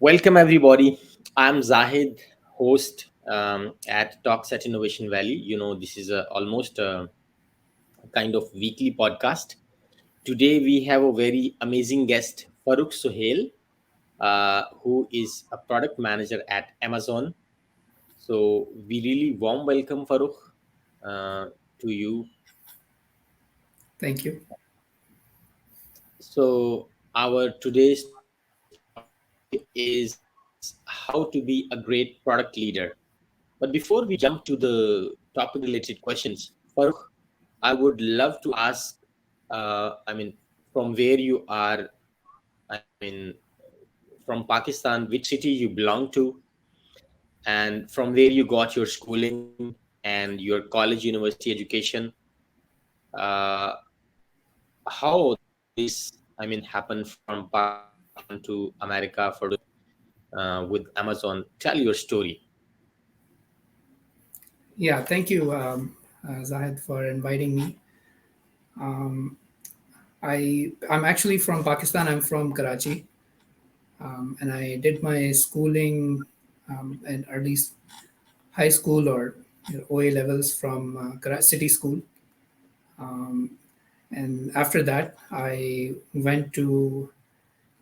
Welcome, everybody. I'm Zahid, host at Talks at Innovation Valley. This is almost a kind of weekly podcast. Today, we have a very amazing guest, Farooq Sohail, who is a product manager at Amazon. So, we really warm welcome Farooq uh, to you. Thank you. So, our today's topic is how to be a great product leader. But before we jump to the topic related questions, Farooq, I would love to ask, from where you are, from Pakistan, which city you belong to, and from where you got your schooling and your college university education. Uh, how this, happened from Pakistan to America for with Amazon. Tell your story. Yeah, thank you, Zahid, for inviting me. Um, I'm actually from Pakistan. I'm from Karachi, and I did my schooling and early high school or OA levels from City School. Um, and after that, I went to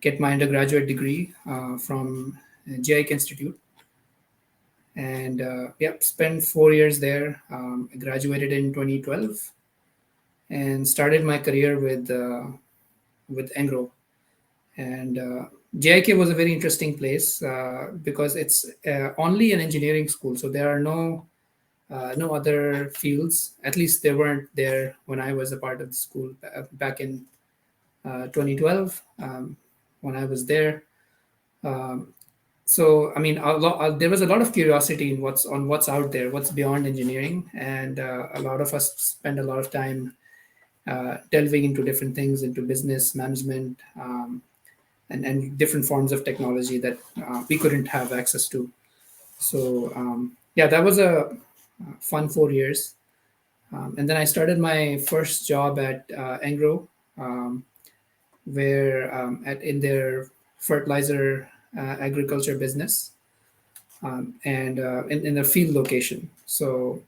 get my undergraduate degree from JIC Institute, and spent 4 years there. I graduated in 2012 and started my career with Engro. And JIK was a very interesting place because it's only an engineering school, so there are no other fields. At least they weren't there when I was a part of the school back in 2012 when I was there. Um, so I mean, there was a lot of curiosity in what's out there, what's beyond engineering, and a lot of us spend a lot of time delving into different things, into business management, and different forms of technology that we couldn't have access to. So yeah, that was a fun 4 years. And then I started my first job at Engro, um, where in their fertilizer agriculture business, and in the field location. So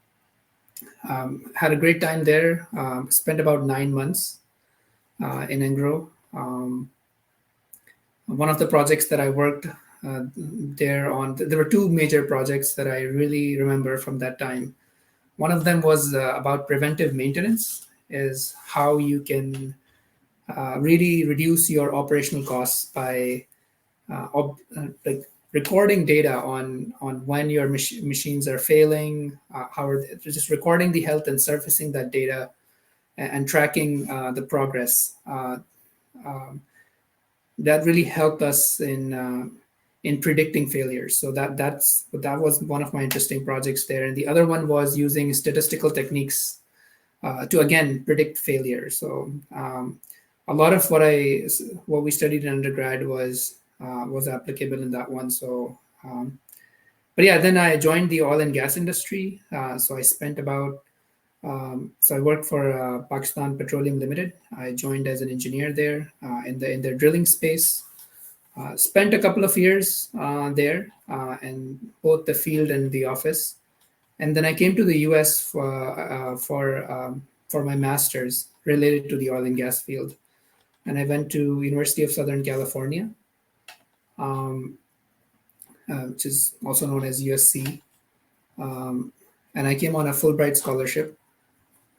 had a great time there. Spent about 9 months in Engro. One of the projects that I worked there on, there were two major projects that I really remember from that time. One of them was about preventive maintenance, is how you can really reduce your operational costs by like recording data on when your machines are failing, how are they, just recording the health and surfacing that data and tracking the progress. Um, that really helped us in predicting failures. So that was one of my interesting projects there. And the other one was using statistical techniques to again predict failure. So a lot of what we studied in undergrad was applicable in that one. So but yeah, then I joined the oil and gas industry. So I spent about so I worked for Pakistan Petroleum Limited. I joined as an engineer there in their drilling space. Spent a couple of years there in both the field and the office, and then I came to the U.S. For my master's related to the oil and gas field, and I went to University of Southern California, um, which is also known as USC, um, and I came on a Fulbright scholarship,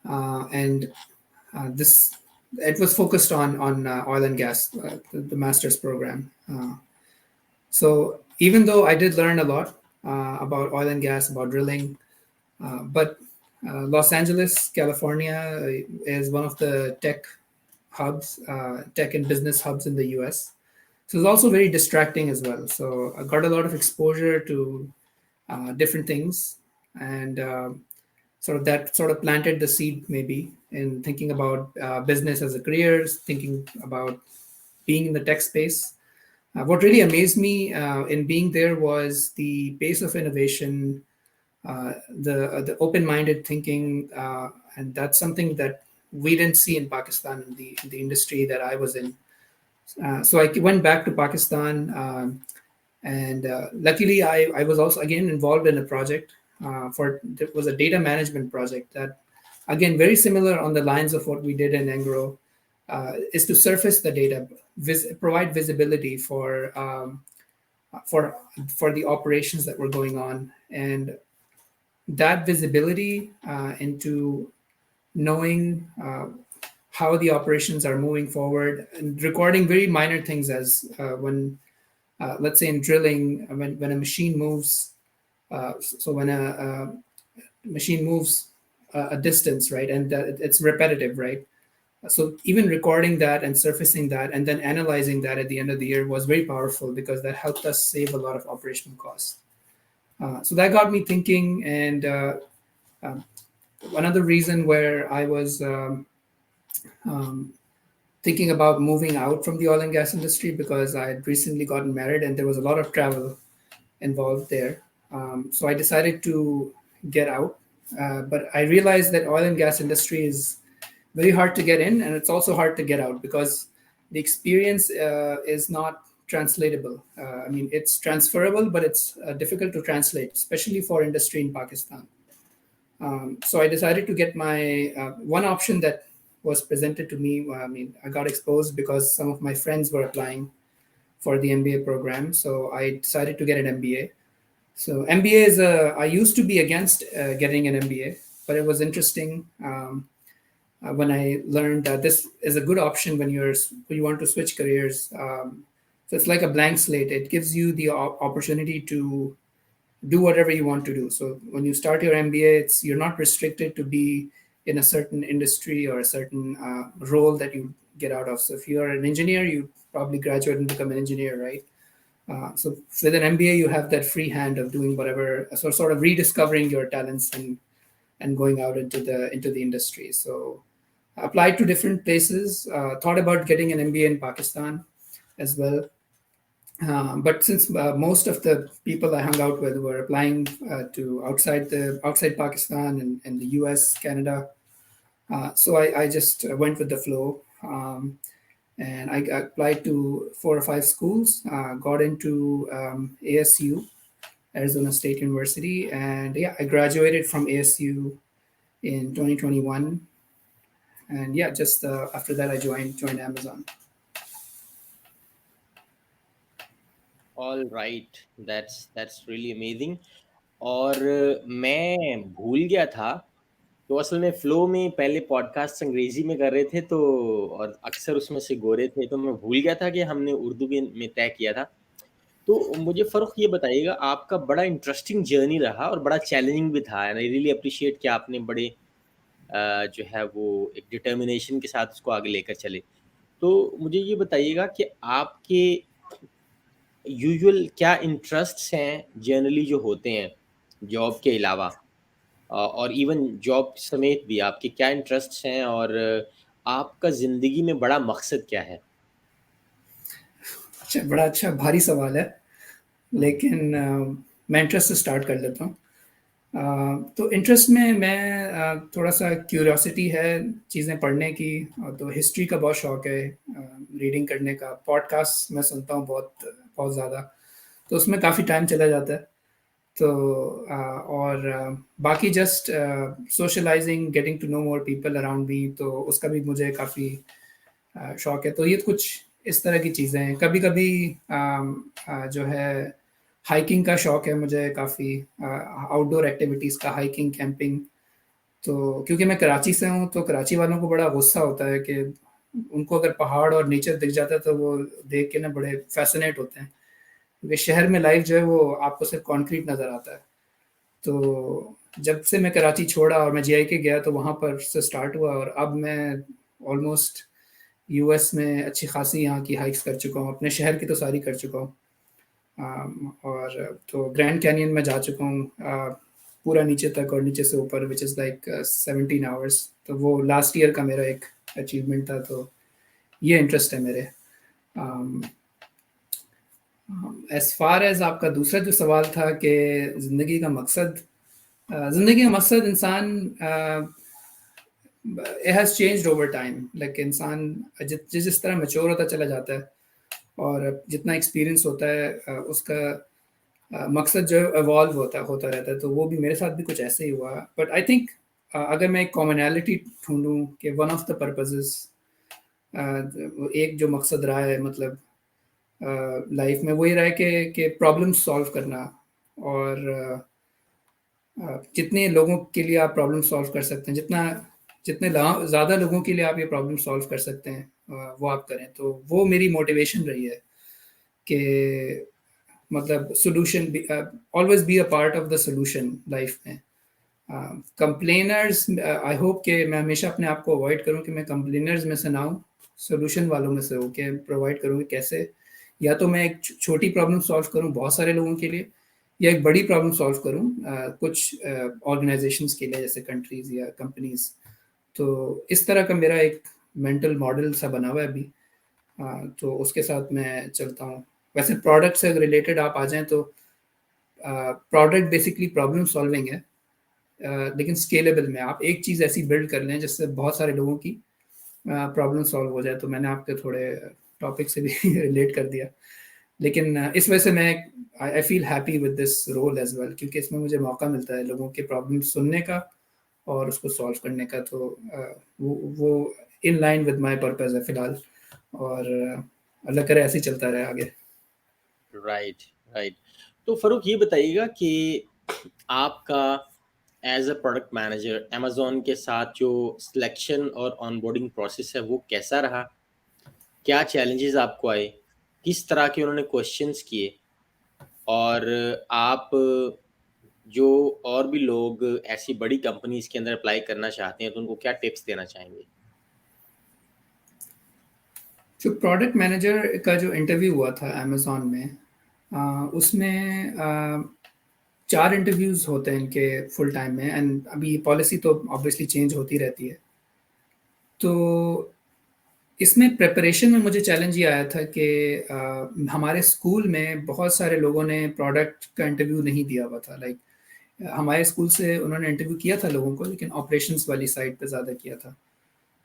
and this it was focused on oil and gas, the master's program. So even though I did learn a lot about oil and gas, about drilling, but Los Angeles, California, is one of the tech hubs, tech and business hubs in the U.S. So it's also very distracting as well. So I got a lot of exposure to different things, and sort of planted the seed maybe in thinking about business as a career, thinking about being in the tech space. What really amazed me in being there was the pace of innovation, the open-minded thinking, and that's something that we didn't see in Pakistan in the industry that I was in. So I went back to Pakistan, And luckily, I was also again involved in a project for it was a data management project that again very similar on the lines of what we did in Engro, is to surface the data, provide visibility for for the operations that were going on, and that visibility into knowing how the operations are moving forward and recording very minor things as when let's say in drilling when a machine moves so when a machine moves a distance, right, and it's repetitive, right, so even recording that and surfacing that and then analyzing that at the end of the year was very powerful because that helped us save a lot of operational costs. So that got me thinking, and um, another reason where I was um, thinking about moving out from the oil and gas industry because I had recently gotten married and there was a lot of travel involved there. So I decided to get out, but I realized that oil and gas industry is very hard to get in, and it's also hard to get out because the experience is not translatable. I mean, it's transferable, but it's difficult to translate, especially for industry in Pakistan. So I decided to get my one option that was presented to me. I mean, I got exposed because some of my friends were applying for the MBA program. So I decided to get an MBA. So MBA is a. I used to be against getting an MBA, but it was interesting when I learned that this is a good option when when you want to switch careers. So it's like a blank slate. It gives you the opportunity to do whatever you want to do. So when you start your MBA, you're not restricted to be in a certain industry or a certain role that you get out of. So if you're an engineer, you probably graduate and become an engineer, right? So with an MBA, you have that free hand of doing whatever, so sort of rediscovering your talents and going out into the industry. So I applied to different places. Thought about getting an MBA in Pakistan as well. But since most of the people I hung out with were applying to outside Pakistan and the US, Canada, so I just went with the flow. And I applied to 4 or 5 schools, got into ASU, Arizona State University, and yeah, I graduated from ASU in 2021. And yeah, just after that, I joined Amazon. All right, that's really amazing. और मैं भूल गया था, तो असल में flow में पहले पॉडकास्ट अंग्रेजी में कर रहे थे, तो और अक्सर उसमें से गोरे थे, तो मैं भूल गया था कि हमने उर्दू में तय किया था। तो मुझे फ़र्क ये बताइएगा, आपका बड़ा इंटरेस्टिंग जर्नी रहा और बड़ा चैलेंजिंग भी था, एंड आई रियली अप्रिशिएट कि आपने बड़े जो है वो एक डिटर्मिनेशन के साथ उसको आगे लेकर चले। तो मुझे ये बताइएगा कि आपके यूजुअल क्या इंटरेस्ट्स हैं जनरली जो होते हैं जॉब के अलावा, और इवन जॉब समेत भी आपके क्या इंटरेस्ट्स हैं, और आपका ज़िंदगी में बड़ा मकसद क्या है? अच्छा, बड़ा अच्छा भारी सवाल है, हुँ। लेकिन मैं इंटरेस्ट से स्टार्ट कर लेता हूँ। तो इंटरेस्ट में मैं थोड़ा सा क्यूरियोसिटी है चीज़ें पढ़ने की, और तो हिस्ट्री का बहुत शौक है, रीडिंग करने का। पॉडकास्ट मैं सुनता हूँ बहुत बहुत ज़्यादा, तो उसमें काफ़ी टाइम चला जाता है। तो और बाकी just socializing, getting to know more people around me, तो उसका भी मुझे काफ़ी शौक है। तो ये कुछ इस तरह की चीज़ें हैं। कभी-कभी जो है हाइकिंग का शौक है मुझे काफ़ी, आउटडोर एक्टिविटीज़ का, हाइकिंग, कैंपिंग। तो क्योंकि मैं कराची से हूँ, तो कराची वालों को बड़ा गुस्सा होता है कि उनको अगर पहाड़ और नेचर दिख जाता है तो वो देख के ना बड़े फ़ैसिनेट होते हैं। क्योंकि शहर में लाइफ़ जो है वो आपको सिर्फ़ कंक्रीट नज़र आता है। तो जब से मैं कराची छोड़ा और मैं जेआईके गया तो वहाँ पर से स्टार्ट हुआ, और अब मैं ऑलमोस्ट यूएस में अच्छी खासी यहाँ की हाइक्स कर चुका हूँ। अपने शहर की तो सारी कर चुका हूँ। और तो ग्रैंड कैनियन में जा चुका हूँ, पूरा नीचे तक और नीचे से ऊपर, विच इज़ लाइक 17 आवर्स। तो वो लास्ट ईयर का मेरा एक अचीवमेंट था। तो ये इंटरेस्ट है मेरे। एज़ फार एज़ आपका दूसरा जो सवाल था कि ज़िंदगी का मकसद, ज़िंदगी का मकसद इंसान it has changed over time. Like इंसान जिस जिस तरह मैच्योर होता चला जाता है, और जितना एक्सपीरियंस होता है उसका मकसद जो इवॉल्व होता होता रहता है, तो वो भी मेरे साथ भी कुछ ऐसे ही हुआ। बट आई थिंक अगर मैं एक कॉमनैलिटी ढूंढूं कि वन ऑफ द पर्पसेस, एक जो मकसद रहा है मतलब लाइफ में, वही रहा है कि प्रॉब्लम सॉल्व करना। और जितने लोगों के लिए आप प्रॉब्लम सॉल्व कर सकते हैं, जितने ज़्यादा लोगों के लिए आप ये प्रॉब्लम सॉल्व कर सकते हैं, वो आप करें। तो वो मेरी मोटिवेशन रही है कि मतलब solution, always be a part of the solution life में। कंप्लेनर्स, आई होप कि मैं हमेशा अपने आप को अवॉइड करूं कि मैं कंप्लेनर्स में से ना हूं, सोल्यूशन वालों में से हूं, कि प्रोवाइड करूं कि कैसे या तो मैं एक छोटी प्रॉब्लम सॉल्व करूं बहुत सारे लोगों के लिए, या एक बड़ी प्रॉब्लम सॉल्व करूं कुछ ऑर्गेनाइजेशंस के लिए, जैसे कंट्रीज या कंपनीज। तो इस तरह का मेरा एक मेंटल मॉडल सा बना हुआ है अभी। तो उसके साथ मैं चलता हूँ। वैसे प्रोडक्ट से रिलेटेड आप आ जाएं तो प्रोडक्ट बेसिकली प्रॉब्लम सॉल्विंग है, लेकिन स्केलेबल में आप एक चीज़ ऐसी बिल्ड कर लें जिससे बहुत सारे लोगों की प्रॉब्लम सॉल्व हो जाए। तो मैंने आपके थोड़े टॉपिक से भी रिलेट कर दिया, लेकिन इस वजह से मैं I feel happy with this role as well, क्योंकि इसमें मुझे मौका मिलता है लोगों के प्रॉब्लम सुनने का और उसको सॉल्व करने का। तो वो in line with my purpose है फिलहाल। और अल्लाह करे ऐसे ही चलता रहे आगे। Right, right. तो फरूक ये बताइएगा कि आपका as a product manager Amazon के साथ जो सिलेक्शन और ऑनबोर्डिंग प्रोसेस है वो कैसा रहा? क्या चैलेंजेस आपको आए? किस तरह के उन्होंने क्वेश्चंस किए? और आप जो और भी लोग ऐसी बड़ी कंपनीज के अंदर अप्लाई करना चाहते हैं तो उनको क्या टिप्स देना चाहेंगे? जो प्रोडक्ट मैनेजर का जो इंटरव्यू हुआ था अमेजोन में, उसमें 4 इंटरव्यूज होते हैं इनके फुल टाइम में, एंड अभी पॉलिसी तो ऑब्वियसली चेंज होती रहती है। तो इसमें प्रिपरेशन में मुझे चैलेंज ये आया था कि हमारे स्कूल में बहुत सारे लोगों ने प्रोडक्ट का इंटरव्यू नहीं दिया हुआ था। लाइक हमारे स्कूल से उन्होंने इंटरव्यू किया था लोगों को, लेकिन ऑपरेशंस वाली साइड पे ज़्यादा किया था।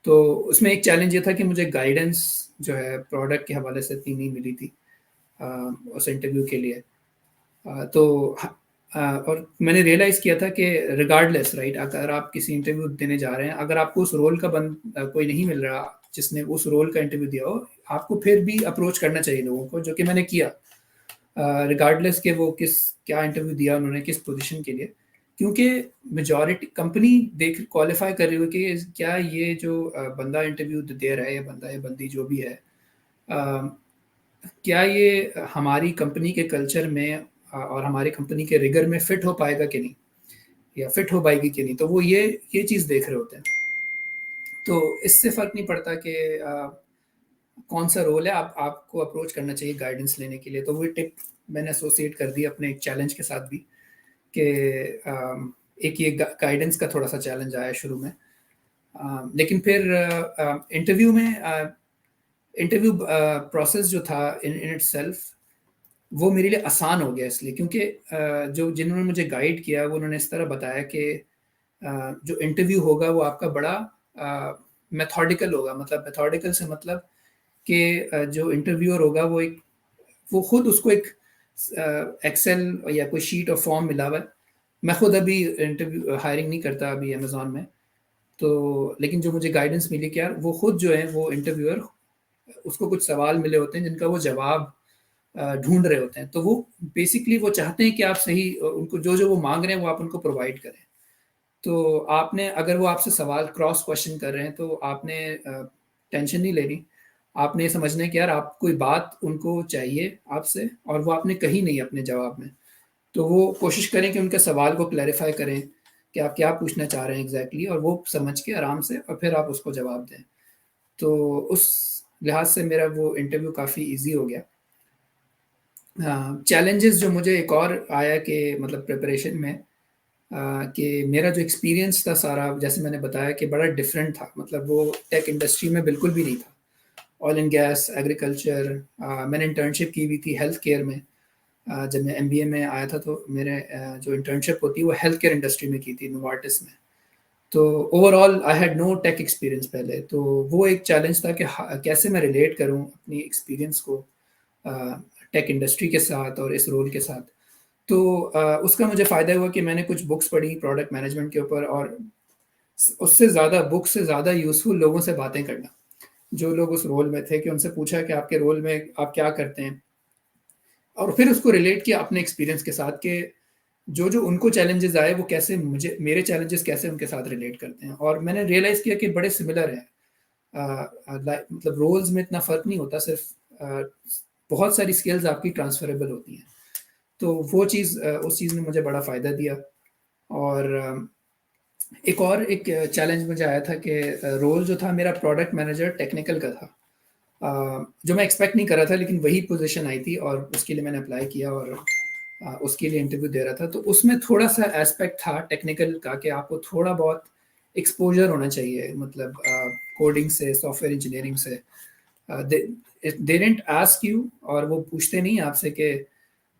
तो उसमें एक चैलेंज ये था कि मुझे गाइडेंस जो है प्रोडक्ट के हवाले से इतनी नहीं मिली थी उस इंटरव्यू के लिए। और मैंने रियलाइज़ किया था कि रिगार्डलेस, राइट, अगर आप किसी इंटरव्यू देने जा रहे हैं, अगर आपको उस रोल का कोई नहीं मिल रहा जिसने उस रोल का इंटरव्यू दिया हो, आपको फिर भी अप्रोच करना चाहिए लोगों को, जो कि मैंने किया रिगार्डलेस के वो क्या इंटरव्यू दिया उन्होंने किस पोजीशन के लिए। क्योंकि मेजॉरिटी कंपनी देख क्वालिफाई कर रही हो कि क्या ये जो बंदा इंटरव्यू दे रहा है, या बंदा या बंदी जो भी है, क्या ये हमारी कंपनी के कल्चर में और हमारी कंपनी के रिगर में फिट हो पाएगा कि नहीं, या फिट हो पाएगी कि नहीं। तो वो ये चीज़ देख रहे होते हैं। तो इससे फ़र्क नहीं पड़ता कि कौन सा रोल है, आपको अप्रोच करना चाहिए गाइडेंस लेने के लिए। तो वो टिप मैंने एसोसिएट कर दी अपने एक चैलेंज के साथ भी, कि एक ये गाइडेंस का थोड़ा सा चैलेंज आया शुरू में। लेकिन फिर इंटरव्यू प्रोसेस जो था इन इन इटसेल्फ, वो मेरे लिए आसान हो गया इसलिए क्योंकि जो जिन्होंने मुझे गाइड किया वो उन्होंने इस तरह बताया कि जो इंटरव्यू होगा वो आपका बड़ा मेथोडिकल होगा। मतलब मेथोडिकल से मतलब कि जो इंटरव्यूअर होगा वो खुद उसको एक एक्सेल या कोई शीट और फॉर्म मिला हुआ है। मैं खुद अभी इंटरव्यू हायरिंग नहीं करता अभी अमेजोन में, तो लेकिन जो मुझे गाइडेंस मिली कि यार वो खुद जो है वो इंटरव्यूअर, उसको कुछ सवाल मिले होते हैं जिनका वो जवाब ढूंढ रहे होते हैं। तो वो बेसिकली वो चाहते हैं कि आप सही उनको जो जो वो मांग रहे हैं वो आप उनको प्रोवाइड करें। तो आपने अगर वो आपसे सवाल क्रॉस क्वेश्चन कर रहे हैं तो आपने टेंशन नहीं लेनी। आपने ये समझना है कि यार आप कोई बात उनको चाहिए आपसे और वो आपने कही नहीं अपने जवाब में। तो वो कोशिश करें कि उनके सवाल को क्लैरिफाई करें कि आप क्या पूछना चाह रहे हैं एग्जैक्टली, और वो समझ के आराम से और फिर आप उसको जवाब दें। तो उस लिहाज से मेरा वो इंटरव्यू काफ़ी इजी हो गया। चैलेंजेस जो मुझे एक और आया कि मतलब प्रिपरेशन में, कि मेरा जो एक्सपीरियंस था सारा, जैसे मैंने बताया कि बड़ा डिफरेंट था। मतलब वो टेक इंडस्ट्री में बिल्कुल भी नहीं था। ऑयल एंड गैस, एग्रीकल्चर, मैंने इंटर्नशिप की हुई थी हेल्थ केयर में। जब मैं एमबीए में आया था तो मेरे जो इंटर्नशिप होती है वो हेल्थ केयर इंडस्ट्री में की थी, नोवार्टिस में। तो overall I had no tech experience पहले। तो वो एक चैलेंज था कि कैसे मैं रिलेट करूं अपनी एक्सपीरियंस को टेक इंडस्ट्री के साथ और इस रोल के साथ। तो उसका मुझे फ़ायदा हुआ कि मैंने कुछ बुक्स पढ़ी प्रोडक्ट मैनेजमेंट के ऊपर, और उससे ज़्यादा बुक से ज़्यादा यूज़फुल लोगों से बातें करना, जो लोग उस रोल में थे, कि उनसे पूछा कि आपके रोल में आप क्या करते हैं, और फिर उसको रिलेट किया अपने एक्सपीरियंस के साथ कि जो जो उनको चैलेंजेस आए वो कैसे मुझे मेरे चैलेंजेस कैसे उनके साथ रिलेट करते हैं। और मैंने रियलाइज़ किया कि बड़े सिमिलर हैं। मतलब रोल्स में इतना फ़र्क नहीं होता, सिर्फ बहुत सारी स्किल्स आपकी ट्रांसफरेबल होती हैं। तो वो चीज़ उस चीज़ ने मुझे बड़ा फ़ायदा दिया। और एक चैलेंज मुझे आया था कि रोल जो था मेरा प्रोडक्ट मैनेजर टेक्निकल का था, जो मैं एक्सपेक्ट नहीं कर रहा था, लेकिन वही पोजीशन आई थी और उसके लिए मैंने अप्लाई किया और उसके लिए इंटरव्यू दे रहा था। तो उसमें थोड़ा सा एस्पेक्ट था टेक्निकल का कि आपको थोड़ा बहुत एक्सपोजर होना चाहिए, मतलब कोडिंग से, सॉफ्टवेयर इंजीनियरिंग से। दे दे डिडंट आस्क यू, और वो पूछते नहीं आपसे कि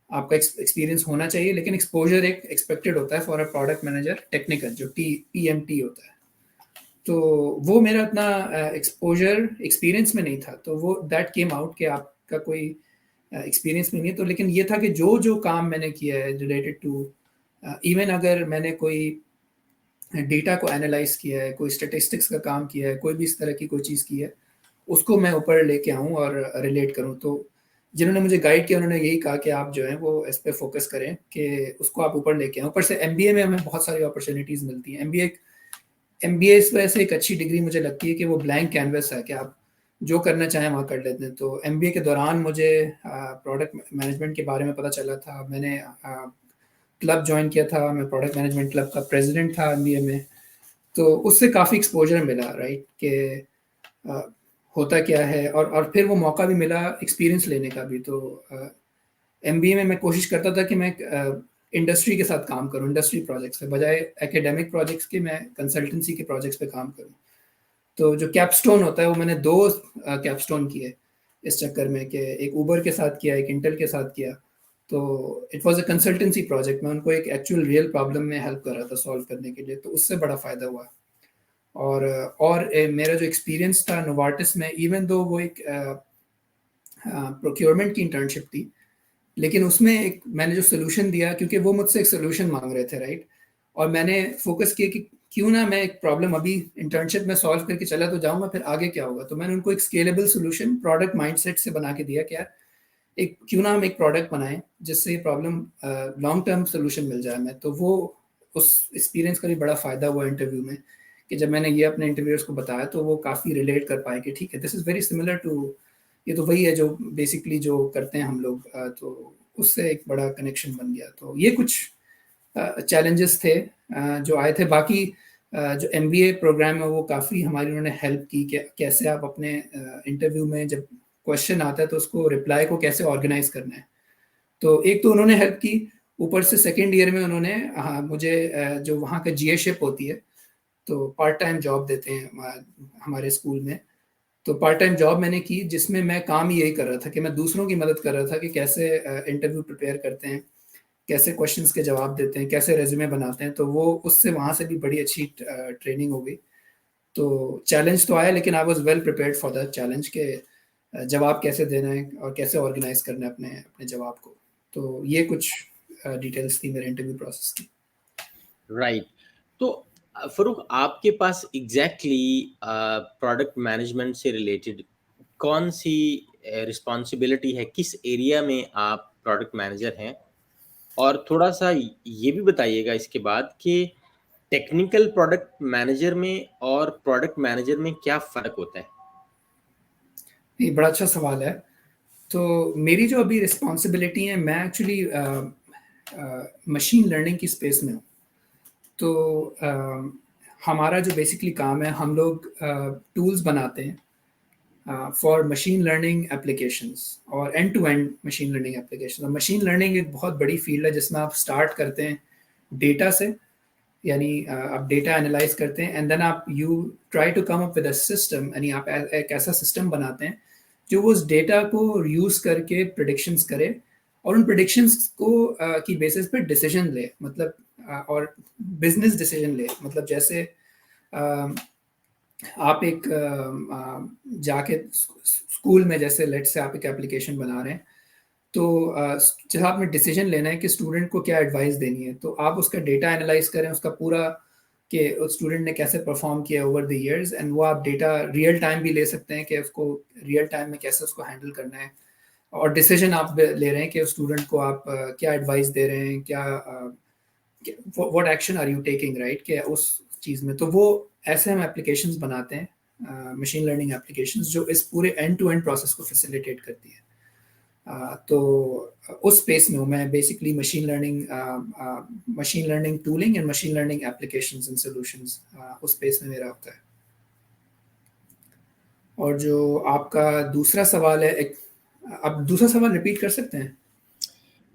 आपका एक्सपीरियंस होना चाहिए, लेकिन एक्सपोजर एक एक्सपेक्टेड होता है for a product manager technical, जो PMT होता है। तो वो मेरा इतना एक्सपोजर एक्सपीरियंस में नहीं था, तो वो दैट केम आउट कि आपका कोई एक्सपीरियंस में नहीं है। तो लेकिन ये था कि जो जो काम मैंने किया है रिलेटेड टू, इवन अगर मैंने कोई डेटा को एनालाइज किया है, कोई स्टेटिस्टिक्स का काम किया है, कोई भी इस तरह की कोई चीज़ की है, उसको मैं ऊपर लेके आऊँ और रिलेट करूँ। तो जिन्होंने मुझे गाइड किया उन्होंने यही कहा कि आप जो है वो इस पे फोकस करें कि उसको आप ऊपर लेके आएँ। ऊपर से MBA में हमें बहुत सारी अपॉर्चुनिटीज़ मिलती हैं। MBA इस वजह से एक अच्छी डिग्री मुझे लगती है कि वो ब्लैंक कैनवस है कि आप जो करना चाहें वहाँ कर लेते हैं। तो MBA के दौरान मुझे प्रोडक्ट मैनेजमेंट के बारे में पता चला था। मैंने क्लब जॉइन किया था, मैं प्रोडक्ट मैनेजमेंट क्लब का प्रेसिडेंट था MBA में। तो उससे काफ़ी एक्सपोजर मिला, राइट, कि अ, होता क्या है, और फिर वो मौका भी मिला एक्सपीरियंस लेने का भी। तो MBA में मैं कोशिश करता था कि मैं इंडस्ट्री के साथ काम करूँ, इंडस्ट्री प्रोजेक्ट्स पे, बजाय एकेडमिक प्रोजेक्ट्स के मैं कंसल्टेंसी के प्रोजेक्ट्स पे काम करूँ। तो जो कैपस्टोन होता है वो मैंने 2 कैपस्टोन किए इस चक्कर में, कि एक ऊबर के साथ किया, एक इंटेल के साथ किया। तो it was a consultancy project, मैं उनको एक एक्चुअल रियल प्रॉब्लम में हेल्प कर रहा था सॉल्व करने के लिए, तो उससे बड़ा फ़ायदा हुआ। और मेरा जो एक्सपीरियंस था नोवार्टिस में, इवन दो वो एक प्रोक्योरमेंट की इंटर्नशिप थी, लेकिन उसमें एक मैंने जो सोल्यूशन दिया, क्योंकि वो मुझसे एक सोल्यूशन मांग रहे थे, राइट, और मैंने फोकस किया कि क्यों ना मैं एक प्रॉब्लम अभी इंटर्नशिप में सॉल्व करके चला तो जाऊंगा, फिर आगे क्या होगा। तो मैंने उनको एक स्केलेबल सोल्यूशन प्रोडक्ट माइंडसेट से बना के दिया कि यार एक क्यों ना हम एक प्रोडक्ट बनाएं जिससे ये प्रॉब्लम लॉन्ग टर्म सोल्यूशन मिल जाए। मैं तो वो उस एक्सपीरियंस का भी बड़ा फ़ायदा हुआ इंटरव्यू में, कि जब मैंने ये अपने इंटरव्यूअर्स को बताया तो वो काफ़ी रिलेट कर पाए कि ठीक है, this is very similar to, ये तो वही है जो बेसिकली जो करते हैं हम लोग। तो उससे एक बड़ा कनेक्शन बन गया। तो ये कुछ चैलेंजेस थे जो आए थे। बाकी जो MBA प्रोग्राम है वो काफ़ी हमारी उन्होंने हेल्प की कि कैसे आप अपने इंटरव्यू में जब क्वेश्चन आता है तो उसको रिप्लाई को कैसे ऑर्गेनाइज करना है। तो एक तो उन्होंने हेल्प की, ऊपर से सेकेंड ईयर में उन्होंने मुझे जो वहाँ का GA-शिप होती है, तो पार्ट टाइम जॉब देते हैं हमारे स्कूल में। तो पार्ट टाइम जॉब मैंने की, जिसमें मैं काम ही यही कर रहा था कि मैं दूसरों की मदद कर रहा था कि कैसे इंटरव्यू प्रिपेयर करते हैं, कैसे क्वेश्चंस के जवाब देते हैं, कैसे रेज्यूमे बनाते हैं। तो वो उससे वहाँ से भी बड़ी अच्छी ट्रेनिंग हो गई। तो चैलेंज तो आया, लेकिन I was well prepared for the challenge के जवाब कैसे देना है और कैसे ऑर्गेनाइज करना है अपने अपने जवाब को। तो ये कुछ डिटेल्स थी मेरे इंटरव्यू प्रोसेस की। राइट। तो फरूक, आपके पास एग्जैक्टली प्रोडक्ट मैनेजमेंट से रिलेटेड कौन सी रिस्पॉन्सिबिलिटी है, किस एरिया में आप प्रोडक्ट मैनेजर हैं? और थोड़ा सा ये भी बताइएगा इसके बाद कि टेक्निकल प्रोडक्ट मैनेजर में और प्रोडक्ट मैनेजर में क्या फ़र्क होता है? ये बड़ा अच्छा सवाल है। तो मेरी जो अभी रिस्पॉन्सिबिलिटी है, मैं एक्चुअली मशीन लर्निंग की स्पेस में हूँ। तो हमारा जो बेसिकली काम है, हम लोग टूल्स बनाते हैं फॉर मशीन लर्निंग एप्लीकेशंस और end to end machine learning application. और मशीन लर्निंग एक बहुत बड़ी फील्ड है जिसमें आप स्टार्ट करते हैं डेटा से, यानी आप डेटा एनालाइज करते हैं, एंड देन आप you try to come up with a system, यानी आप एक ऐसा सिस्टम बनाते हैं जो उस डेटा को यूज़ करके प्रिडिक्शंस करे, और उन प्रिडिक्शंस को की बेसिस पे डिसीजन ले, मतलब और बिजनेस डिसीजन ले। मतलब जैसे अ, आप एक जाके स्कूल में, जैसे लेट से आप एक एप्लीकेशन बना रहे हैं, तो जब आपने डिसीजन लेना है कि स्टूडेंट को क्या एडवाइस देनी है, तो आप उसका डेटा एनालाइज करें, उसका पूरा कि उस स्टूडेंट ने कैसे परफॉर्म किया ओवर द इयर्स, एंड वो आप डेटा रियल टाइम भी ले सकते हैं कि उसको रियल टाइम में कैसे उसको हैंडल करना है, और डिसीजन आप ले रहे हैं कि स्टूडेंट को आप क्या एडवाइस दे रहे हैं, क्या what action are you taking, right, कि उस चीज़ में। तो वो ऐसे हम एप्लीकेशंस बनाते हैं, मशीन लर्निंग एप्लीकेशंस, जो इस पूरे एंड टू एंड प्रोसेस को फैसिलिटेट करती है। तो उस स्पेस में हूँ मैं, basically machine learning tooling and machine learning applications and solutions, उस स्पेस में मेरा होता है। और जो आपका दूसरा सवाल है, आप दूसरा सवाल रिपीट कर सकते हैं?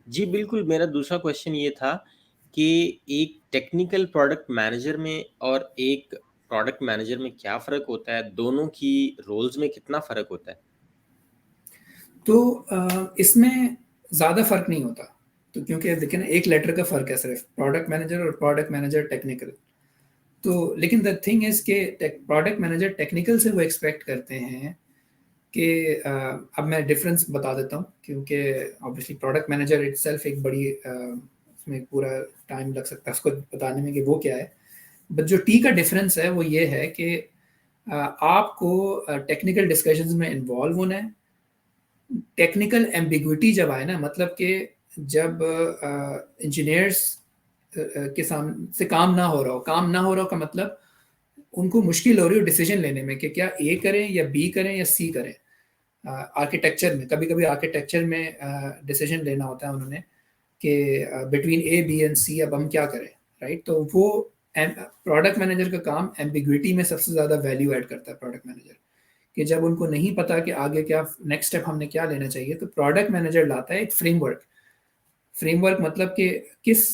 जी बिल्कुल, मेरा दूसरा क्वेश्चन ये था कि एक टेक्निकल प्रोडक्ट मैनेजर में और एक प्रोडक्ट मैनेजर में क्या फ़र्क होता है? दोनों की रोल्स में कितना फ़र्क होता है? तो इसमें ज़्यादा फर्क नहीं होता, तो क्योंकि देखिए ना, एक लेटर का फर्क है सिर्फ, प्रोडक्ट मैनेजर और प्रोडक्ट मैनेजर टेक्निकल। तो लेकिन द थिंग इज के प्रोडक्ट मैनेजर टेक्निकल से वो एक्सपेक्ट करते हैं कि अब मैं डिफरेंस बता देता हूँ, क्योंकि ऑब्वियसली प्रोडक्ट मैनेजर इटसेल्फ एक बड़ी उसमें पूरा टाइम लग सकता है उसको बताने में कि वो क्या है। बट जो टी का डिफरेंस है वो ये है कि आपको टेक्निकल डिस्कशंस में इन्वॉल्व होना है। टेक्निकल एम्बिग्विटी जब आए ना, मतलब कि जब इंजीनियर्स के सामने से काम ना हो रहा हो, काम ना हो रहा हो का मतलब उनको मुश्किल हो रही हो डिसीजन लेने में कि क्या ए करें या बी करें या सी करें। आर्किटेक्चर में कभी कभी आर्किटेक्चर में डिसीजन लेना होता है उन्होंने कि बिटवीन ए बी एंड सी अब हम क्या करें, राइट। तो वो प्रोडक्ट मैनेजर का काम एम्बिग्विटी में सबसे ज़्यादा वैल्यू ऐड करता है प्रोडक्ट मैनेजर, कि जब उनको नहीं पता कि आगे क्या नेक्स्ट स्टेप हमने क्या लेना चाहिए, तो प्रोडक्ट मैनेजर लाता है एक फ्रेमवर्क। फ्रेमवर्क मतलब कि किस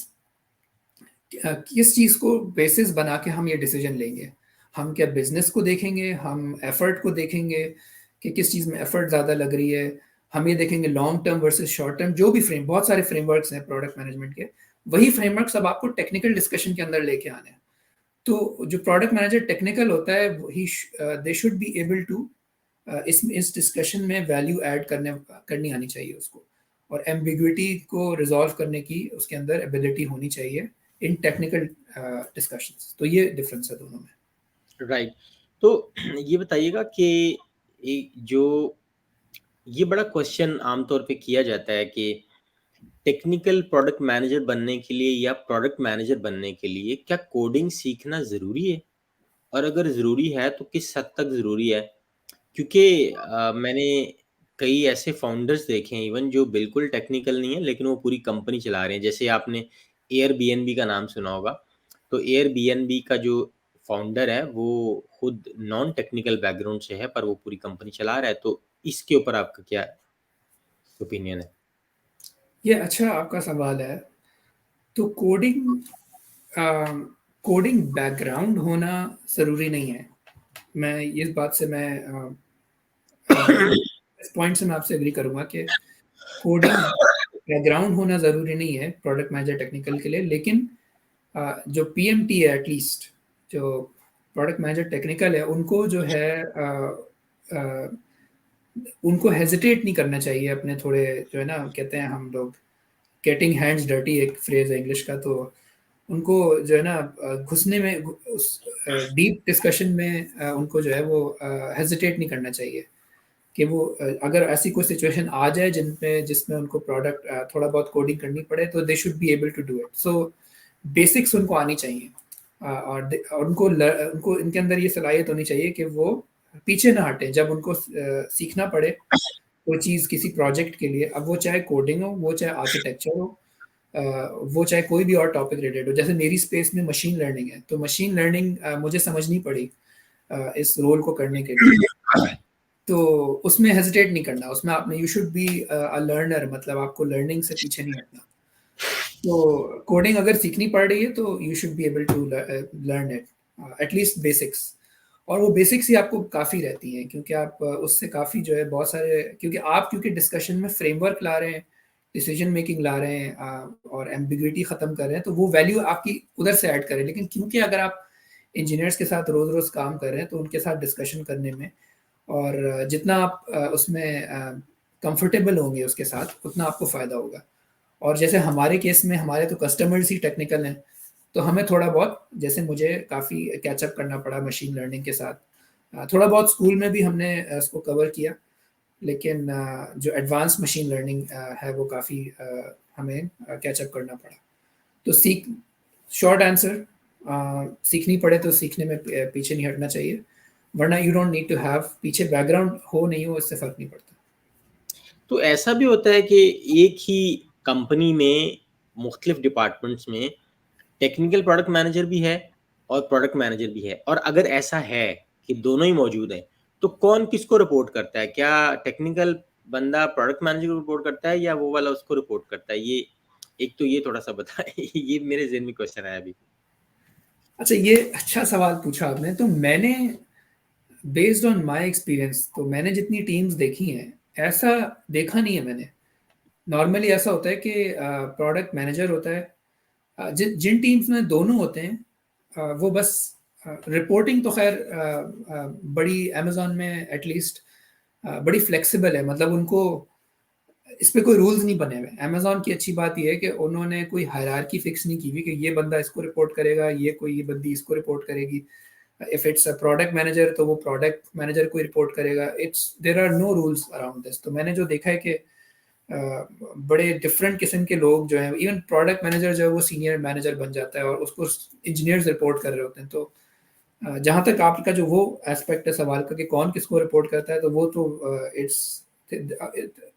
किस चीज़ को बेसिस बना के हम ये डिसीजन लेंगे। हम क्या बिजनेस को देखेंगे, हम एफर्ट को देखेंगे कि किस चीज़ में एफर्ट ज़्यादा लग रही है, हम ये देखेंगे long term versus short term. जो भी बहुत सारे फ्रेमवर्क्स हैं प्रोडक्ट मैनेजमेंट के, वही फ्रेमवर्क्स अब आपको टेक्निकल डिस्कशन के अंदर लेके आने हैं। तो जो प्रोडक्ट मैनेजर टेक्निकल होता है, he they should be able to इस डिस्कशन में वैल्यू ऐड करनी आनी चाहिए उसको, और एम्बिग्विटी को रिजॉल्व करने की उसके अंदर एबिलिटी होनी चाहिए इन टेक्निकल डिस्कशंस। तो ये डिफरेंस है दोनों में। राइट। तो ये बताइएगा कि जो ये बड़ा क्वेश्चन आमतौर पे किया जाता है कि टेक्निकल प्रोडक्ट मैनेजर बनने के लिए या प्रोडक्ट मैनेजर बनने के लिए क्या कोडिंग सीखना ज़रूरी है? और अगर ज़रूरी है तो किस हद तक ज़रूरी है? क्योंकि मैंने कई ऐसे फाउंडर्स देखे हैं इवन जो बिल्कुल टेक्निकल नहीं है लेकिन वो पूरी कंपनी चला रहे हैं। जैसे आपने एयरबीएनबी का नाम सुना होगा। तो एयरबीएनबी का जो फाउंडर है वो खुद नॉन टेक्निकल बैकग्राउंड से है पर वो पूरी कंपनी चला रहा है। तो इसके ऊपर आपका क्या ओपिनियन है? ये अच्छा आपका सवाल है। तो कोडिंग बैकग्राउंड होना ज़रूरी नहीं है। मैं इस बात से मैं इस पॉइंट से मैं आपसे एग्री करूंगा कि कोडिंग बैकग्राउंड होना ज़रूरी नहीं है प्रोडक्ट मैनेजर टेक्निकल के लिए। लेकिन जो पीएमटी है, एटलीस्ट जो प्रोडक्ट मैनेजर टेक्निकल है, उनको जो है अ, उनको हेजिटेट नहीं करना चाहिए अपने थोड़े, जो है ना, कहते हैं हम लोग गेटिंग हैंड्स डर्टी, एक फ्रेज है इंग्लिश का। तो उनको जो है ना घुसने में, उस डीप डिस्कशन में उनको जो है वो हेजिटेट नहीं करना चाहिए कि वो अगर ऐसी कोई सिचुएशन आ जाए जिसमें उनको प्रोडक्ट थोड़ा बहुत कोडिंग करनी पड़े, तो they should be able to do it. So basics उनको आनी चाहिए। और उनको इनके अंदर ये सलाहियत होनी चाहिए कि वो पीछे ना हटे जब उनको सीखना पड़े कोई चीज़ किसी प्रोजेक्ट के लिए। अब वो चाहे कोडिंग हो, वो चाहे आर्किटेक्चर हो, अ, वो चाहे कोई भी और टॉपिक रिलेटेड हो। जैसे मेरी स्पेस में मशीन लर्निंग है, तो मशीन लर्निंग मुझे समझनी पड़ी इस रोल को करने के लिए। तो उसमें हेजिटेट नहीं करना, उसमें आपने you should be a learner, मतलब आपको लर्निंग से पीछे नहीं हटना। तो कोडिंग अगर सीखनी पड़ रही है तो you should be able to learn it, at least basics. और वो बेसिक्स ही आपको काफ़ी रहती हैं, क्योंकि आप उससे काफ़ी जो है बहुत सारे, क्योंकि डिस्कशन में फ्रेमवर्क ला रहे हैं, डिसीजन मेकिंग ला रहे हैं, और एम्बिग्विटी ख़त्म कर रहे हैं, तो वो वैल्यू आपकी उधर से ऐड करें। लेकिन क्योंकि अगर आप इंजीनियर्स के साथ रोज़ रोज़ काम कर रहे हैं, तो उनके साथ डिस्कशन करने में, और जितना आप उसमें कंफर्टेबल होंगे उसके साथ, उतना आपको फ़ायदा होगा। और जैसे हमारे केस में हमारे तो कस्टमर्स ही टेक्निकल हैं, तो हमें थोड़ा बहुत, जैसे मुझे काफ़ी कैचअप करना पड़ा मशीन लर्निंग के साथ। थोड़ा बहुत स्कूल में भी हमने इसको कवर किया, लेकिन जो एडवांस मशीन लर्निंग है वो काफ़ी हमें कैचअप करना पड़ा। तो शॉर्ट आंसर, सीखनी पड़े तो सीखने में पीछे नहीं हटना चाहिए, वरना you don't need to have, पीछे बैकग्राउंड हो नहीं हो इससे फ़र्क नहीं पड़ता। तो ऐसा भी होता है कि एक ही कंपनी में मुख्तलिफ डिपार्टमेंट्स में टेक्निकल प्रोडक्ट मैनेजर भी है और प्रोडक्ट मैनेजर भी है, और अगर ऐसा है कि दोनों ही मौजूद हैं, तो कौन किसको रिपोर्ट करता है? क्या टेक्निकल बंदा प्रोडक्ट मैनेजर को रिपोर्ट करता है या वो वाला उसको रिपोर्ट करता है? ये एक तो ये थोड़ा सा बताएं। ये मेरे ज़हन में क्वेश्चन आया अभी। अच्छा, ये अच्छा सवाल पूछा आपने। तो मैंने, बेस्ड ऑन माय एक्सपीरियंस, तो मैंने जितनी टीम्स देखी हैं, ऐसा देखा नहीं है मैंने। नॉर्मली ऐसा होता है कि प्रोडक्ट मैनेजर होता है, जिन जिन टीम्स में दोनों होते हैं, वो बस रिपोर्टिंग तो खैर बड़ी अमेजोन में एटलीस्ट बड़ी फ्लेक्सिबल है, मतलब उनको इस पे कोई रूल्स नहीं बने हुए। अमेजोन की अच्छी बात यह है कि उन्होंने कोई हायरार्की फिक्स नहीं की हुई कि ये बंदा इसको रिपोर्ट करेगा, ये बंदी इसको रिपोर्ट करेगी। If it's a product manager तो वो प्रोडक्ट मैनेजर को रिपोर्ट करेगा। It's there are no rules around this. तो मैंने जो देखा है कि बड़े डिफरेंट किस्म के लोग जो हैं, इवन प्रोडक्ट मैनेजर जो है वो सीनियर मैनेजर बन जाता है और उसको इंजीनियर्स रिपोर्ट कर रहे होते हैं। तो जहाँ तक आपका जो वो एस्पेक्ट है सवाल का कि कौन किसको रिपोर्ट करता है, तो वो तो इट्स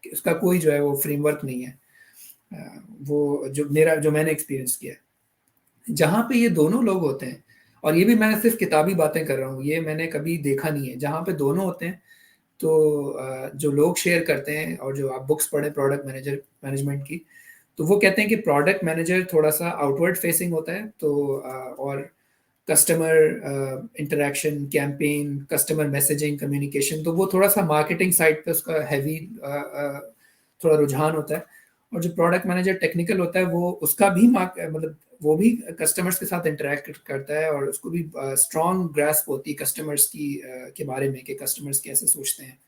इसका कोई जो है वो फ्रेमवर्क नहीं है। वो जो मैंने एक्सपीरियंस किया है, जहाँ पे ये दोनों लोग होते हैं, और ये भी मैं सिर्फ किताबी बातें कर रहा हूँ, ये मैंने कभी देखा नहीं है, जहाँ पे दोनों होते हैं, तो जो लोग शेयर करते हैं और जो आप बुक्स पढ़ें प्रोडक्ट मैनेजमेंट की, तो वो कहते हैं कि प्रोडक्ट मैनेजर थोड़ा सा आउटवर्ड फेसिंग होता है, तो और customer interaction, campaign, customer messaging, communication, तो वो थोड़ा सा मार्केटिंग साइड पे उसका हैवी थोड़ा रुझान होता है। और जो प्रोडक्ट मैनेजर टेक्निकल होता है, वो उसका भी मतलब वो भी कस्टमर्स के साथ इंटरेक्ट करता है और उसको भी स्ट्रॉन्ग ग्रास्प होती है कस्टमर्स की के बारे में कि कस्टमर्स कैसे सोचते हैं।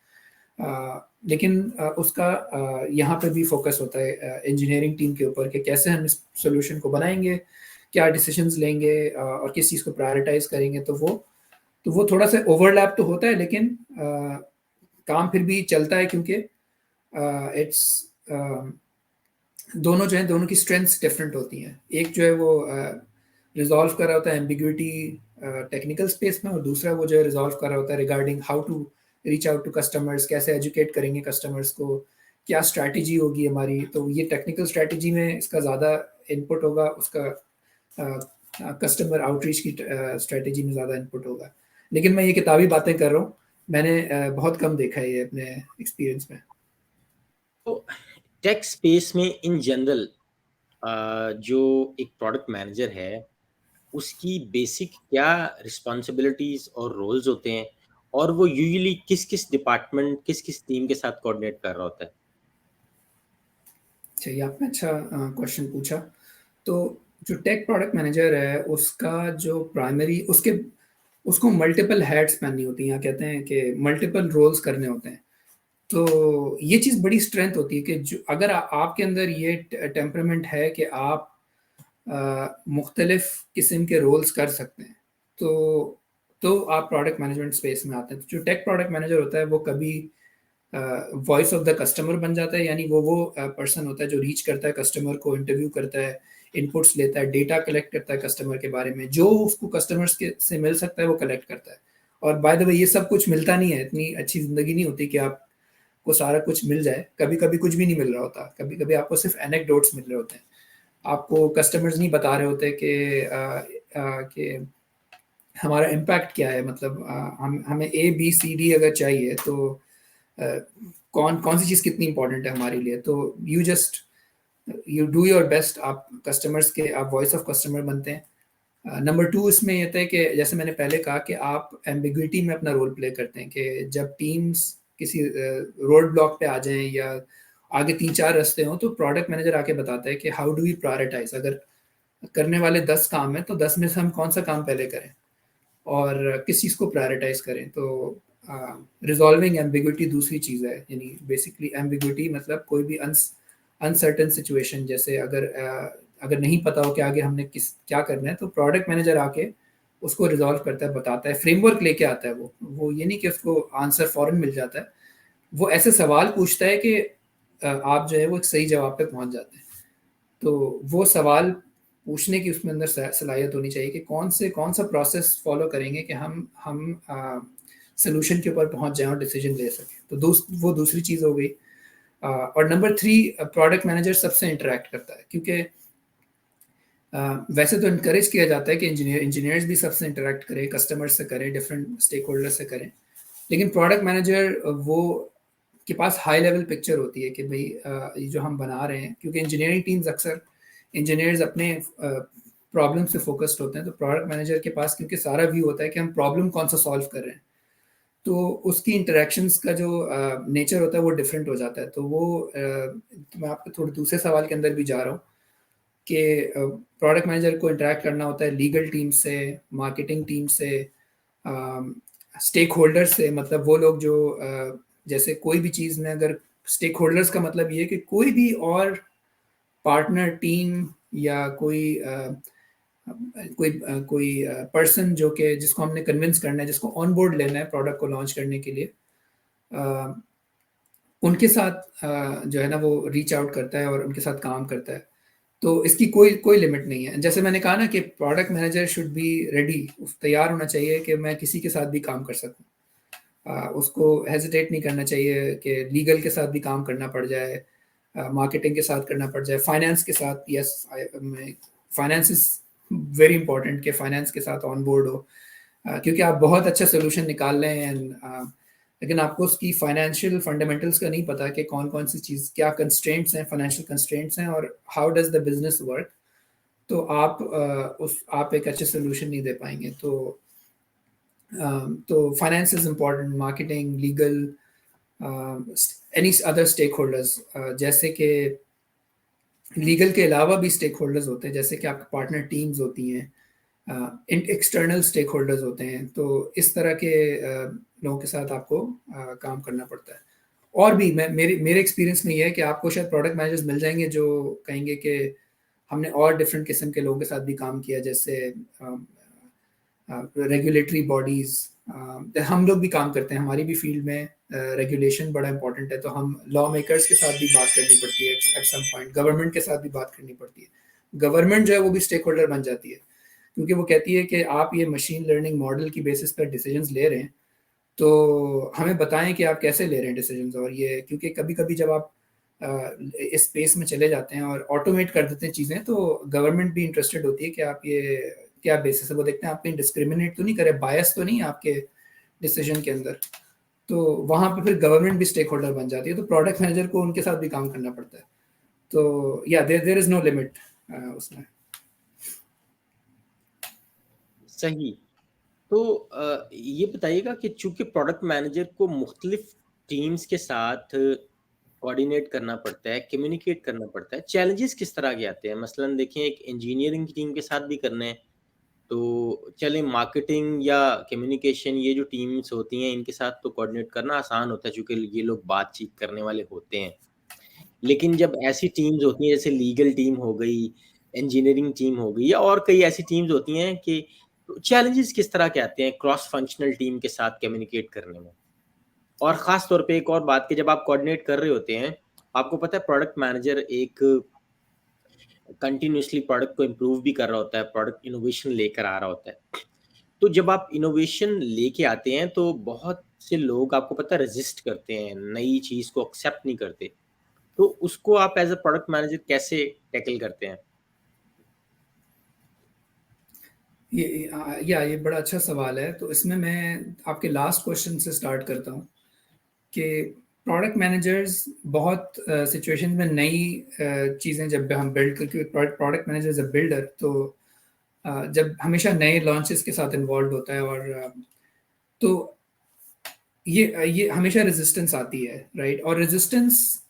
लेकिन उसका यहाँ पे भी फोकस होता है इंजीनियरिंग टीम के ऊपर कि कैसे हम इस सोल्यूशन को बनाएंगे, क्या डिसीजंस लेंगे और किस चीज़ को प्रायोरिटाइज करेंगे। तो वो थोड़ा सा ओवरलैप तो होता है, लेकिन काम फिर भी चलता है, क्योंकि इट्स दोनों जो है, दोनों की स्ट्रेंथ्स डिफरेंट होती हैं। एक जो है वो रिजॉल्व कर रहा होता है एम्बिग्विटी टेक्निकल स्पेस में, और दूसरा वो जो है रिजॉल्व कर रहा होता है regarding how to reach out to customers, कैसे एजुकेट करेंगे कस्टमर्स को, क्या स्ट्रैटेजी होगी हमारी। तो ये टेक्निकल स्ट्रैटेजी में इसका ज़्यादा इनपुट होगा, उसका कस्टमर आउटरीच की स्ट्रैटेजी में ज़्यादा इनपुट होगा। लेकिन मैं ये किताबी बातें कर रहा हूँ, मैंने बहुत कम देखा है ये अपने एक्सपीरियंस में। तो टेक स्पेस में इन जनरल जो एक प्रोडक्ट मैनेजर है, उसकी बेसिक क्या रिस्पॉन्सिबिलिटीज और रोल्स होते हैं, और वो यूजुअली किस किस डिपार्टमेंट, किस किस टीम के साथ कोऑर्डिनेट कर रहा होता है? चलिए, आपने अच्छा क्वेश्चन पूछा। तो जो टेक प्रोडक्ट मैनेजर है, उसका जो प्राइमरी, उसको मल्टीपल हैट्स पहननी होती हैं, कहते हैं कि मल्टीपल रोल्स करने होते हैं। तो ये चीज़ बड़ी स्ट्रेंथ होती है कि जो अगर आपके अंदर ये टेम्परामेंट है कि आप मुख्तलिफ किस्म के रोल्स कर सकते हैं, तो आप प्रोडक्ट मैनेजमेंट स्पेस में आते हैं। तो जो टेक प्रोडक्ट मैनेजर होता है, वो कभी वॉइस ऑफ द कस्टमर बन जाता है, यानी वो पर्सन होता है जो रीच करता है कस्टमर को, इंटरव्यू करता है, इनपुट्स लेता है, डेटा कलेक्ट करता है कस्टमर के बारे में, जो उसको कस्टमर्स के से मिल सकता है वो कलेक्ट करता है। और बाय द वे, ये सब कुछ मिलता नहीं है, इतनी अच्छी ज़िंदगी नहीं होती कि आपको सारा कुछ मिल जाए। कभी कभी कुछ भी नहीं मिल रहा होता, कभी कभी आपको सिर्फ एनेक्डोट्स मिल रहे होते हैं। आपको कस्टमर्स नहीं बता रहे होते कि हमारा इम्पैक्ट क्या है, मतलब हमें ए बी सी डी अगर चाहिए, तो कौन कौन सी चीज़ कितनी इंपॉर्टेंट है हमारे लिए। तो यू डू योर बेस्ट, आप कस्टमर्स के, आप वॉइस ऑफ कस्टमर बनते हैं। नंबर टू इसमें ये था कि जैसे मैंने पहले कहा कि आप एम्बिग्विटी में अपना रोल प्ले करते हैं, कि जब टीम्स किसी रोड ब्लॉक पे आ जाएं या आगे 3-4 रास्ते हों, तो प्रोडक्ट मैनेजर आके बताता है कि हाउ डू वी प्रायोरिटाइज। अगर करने वाले 10 काम हैं, तो 10 में से हम कौन सा काम पहले करें और किस चीज़ को प्रायोरिटाइज करें। तो रिजॉल्विंग एम्बिग्विटी दूसरी चीज़ है। यानी बेसिकली एम्बिग्विटी मतलब कोई भी अनसर्टन सिचुएशन, जैसे अगर नहीं पता हो कि आगे हमने क्या करना है, तो प्रोडक्ट मैनेजर आके उसको रिजॉल्व करता है, बताता है, फ्रेमवर्क लेके आता है। वो ये नहीं कि उसको आंसर फौरन मिल जाता है, वो ऐसे सवाल पूछता है कि आप जो है वो एक सही जवाब पे पहुंच जाते हैं। तो वो सवाल पूछने की उसमें अंदर सलाहियत होनी चाहिए कि कौन सा प्रोसेस फॉलो करेंगे कि हम सोल्यूशन के ऊपर पहुंच जाएं और डिसीजन ले सकें। तो वो दूसरी चीज़ हो गई। और नंबर 3, प्रोडक्ट मैनेजर सबसे इंटरेक्ट करता है, क्योंकि वैसे तो इनकरेज किया जाता है कि इंजीनियर्स भी सबसे इंटरेक्ट करें, कस्टमर से करें, डिफरेंट स्टेक होल्डर से करें, लेकिन प्रोडक्ट मैनेजर वो के पास हाई लेवल पिक्चर होती है कि भाई ये जो हम बना रहे हैं, क्योंकि इंजीनियरिंग टीम्स अक्सर इंजीनियर्स अपने प्रॉब्लम से फोकस्ड होते हैं, तो प्रोडक्ट मैनेजर के पास क्योंकि सारा व्यू होता है कि हम प्रॉब्लम कौन सा सॉल्व कर रहे हैं, तो उसकी इंटरेक्शंस का जो नेचर होता है वो डिफरेंट हो जाता है। तो वो मैं आपको थोड़े दूसरे सवाल के अंदर भी जा रहा हूँ कि प्रोडक्ट मैनेजर को इंटरेक्ट करना होता है लीगल टीम से, मार्केटिंग टीम से, स्टेक होल्डर से। मतलब वो लोग जो जैसे कोई भी चीज़ में, अगर स्टेक होल्डर्स का मतलब ये है कि कोई भी और पार्टनर टीम या कोई पर्सन जो कि जिसको हमने कन्विंस करना है, जिसको ऑन बोर्ड लेना है प्रोडक्ट को लॉन्च करने के लिए, उनके साथ जो है ना वो रीच आउट करता है और उनके साथ काम करता है। तो इसकी कोई कोई लिमिट नहीं है। जैसे मैंने कहा ना कि product manager should be ready, तैयार होना चाहिए कि मैं किसी के साथ भी काम कर सकूं। उसको हेजिटेट नहीं करना चाहिए कि लीगल के साथ भी काम करना पड़ जाए, मार्केटिंग के साथ करना पड़ जाए, फाइनेंस के साथ। Yes, finance is very important कि फाइनेंस के साथ ऑन बोर्ड हो, क्योंकि आप बहुत अच्छा सोल्यूशन निकाल रहे हैं, लेकिन आपको उसकी फाइनेंशियल फंडामेंटल्स का नहीं पता कि कौन कौन सी चीज़, क्या कंस्ट्रेंट्स हैं, फाइनेंशियल कंस्ट्रेंट्स हैं, और how does the business work. तो आप एक अच्छे सोल्यूशन नहीं दे पाएंगे। तो finance is important, marketing, legal, any other stakeholders, जैसे कि लीगल के अलावा भी स्टेक होल्डर्स होते हैं, जैसे कि आपके पार्टनर टीम्स होती हैं, एक्सटर्नल स्टेक होल्डर्स होते हैं। तो इस तरह के लोगों के साथ आपको काम करना पड़ता है। और भी मेरे एक्सपीरियंस में ये है कि आपको शायद प्रोडक्ट मैनेजर्स मिल जाएंगे जो कहेंगे कि हमने और डिफरेंट किस्म के लोगों के साथ भी काम किया, जैसे रेगुलेटरी बॉडीज। हम लोग भी काम करते हैं, हमारी भी फील्ड में रेगुलेशन बड़ा इंपॉर्टेंट है, तो हम लॉ मेकर्स के साथ भी बात करनी पड़ती है एट सम पॉइंट, गवर्नमेंट के साथ भी बात करनी पड़ती है। गवर्नमेंट जो है वो भी स्टेक होल्डर बन जाती है, क्योंकि वो कहती है कि आप ये मशीन लर्निंग मॉडल की बेसिस पर डिसीजंस ले रहे हैं, तो हमें बताएं कि आप कैसे ले रहे हैं डिसीजंस। और ये क्योंकि कभी कभी जब आप इस स्पेस में चले जाते हैं और ऑटोमेट कर देते हैं चीज़ें, तो गवर्नमेंट भी इंटरेस्टेड होती है कि आप ये क्या बेसिस है, वो देखते हैं आप कहीं डिस्क्रिमिनेट तो नहीं करे, बायस तो नहीं है आपके डिसीजन के अंदर। तो वहाँ पे फिर गवर्नमेंट भी स्टेक होल्डर बन जाती है, तो प्रोडक्ट मैनेजर को उनके साथ भी काम करना पड़ता है। तो या देयर इज नो लिमिट उसमें। सही। तो ये बताइएगा कि चूंकि प्रोडक्ट मैनेजर को मुख्तलिफ टीम्स के साथ कोऑर्डिनेट करना पड़ता है, कम्युनिकेट करना पड़ता है, चैलेंजेस किस तरह के आते हैं? मसलन देखें, एक इंजीनियरिंग टीम के साथ भी करने हैं, तो चलें मार्केटिंग या कम्युनिकेशन, ये जो टीम्स होती हैं इनके साथ तो कोऑर्डिनेट करना आसान होता है क्योंकि ये लोग बातचीत करने वाले होते हैं। लेकिन जब ऐसी टीम्स होती हैं जैसे लीगल टीम हो गई, इंजीनियरिंग टीम हो गई, या और कई ऐसी टीम्स होती हैं कि चैलेंजेस किस तरह के आते हैं क्रॉस फंक्शनल टीम के साथ कम्युनिकेट करने में? और ख़ास तौर पे एक और बात कि जब आप कोऑर्डिनेट कर रहे होते हैं, आपको पता है प्रोडक्ट मैनेजर एक कंटिन्यूअसली प्रोडक्ट को इम्प्रूव भी कर रहा होता है, प्रोडक्ट इनोवेशन लेकर आ रहा होता है। तो जब आप इनोवेशन लेके आते हैं तो बहुत से लोग आपको पता है रेजिस्ट करते हैं, नई चीज़ को एक्सेप्ट नहीं करते। तो उसको आप एज़ अ प्रोडक्ट मैनेजर कैसे टैकल करते हैं? ये बड़ा अच्छा सवाल है। तो इसमें मैं आपके लास्ट क्वेश्चन से स्टार्ट करता हूँ कि प्रोडक्ट मैनेजर्स बहुत सिचुएशन में नई चीज़ें जब हम बिल्ड, क्योंकि product manager is a builder, तो जब हमेशा नए लॉन्चेस के साथ इन्वॉल्व होता है, और तो ये हमेशा रेजिस्टेंस आती है, राइट। और रेजिस्टेंस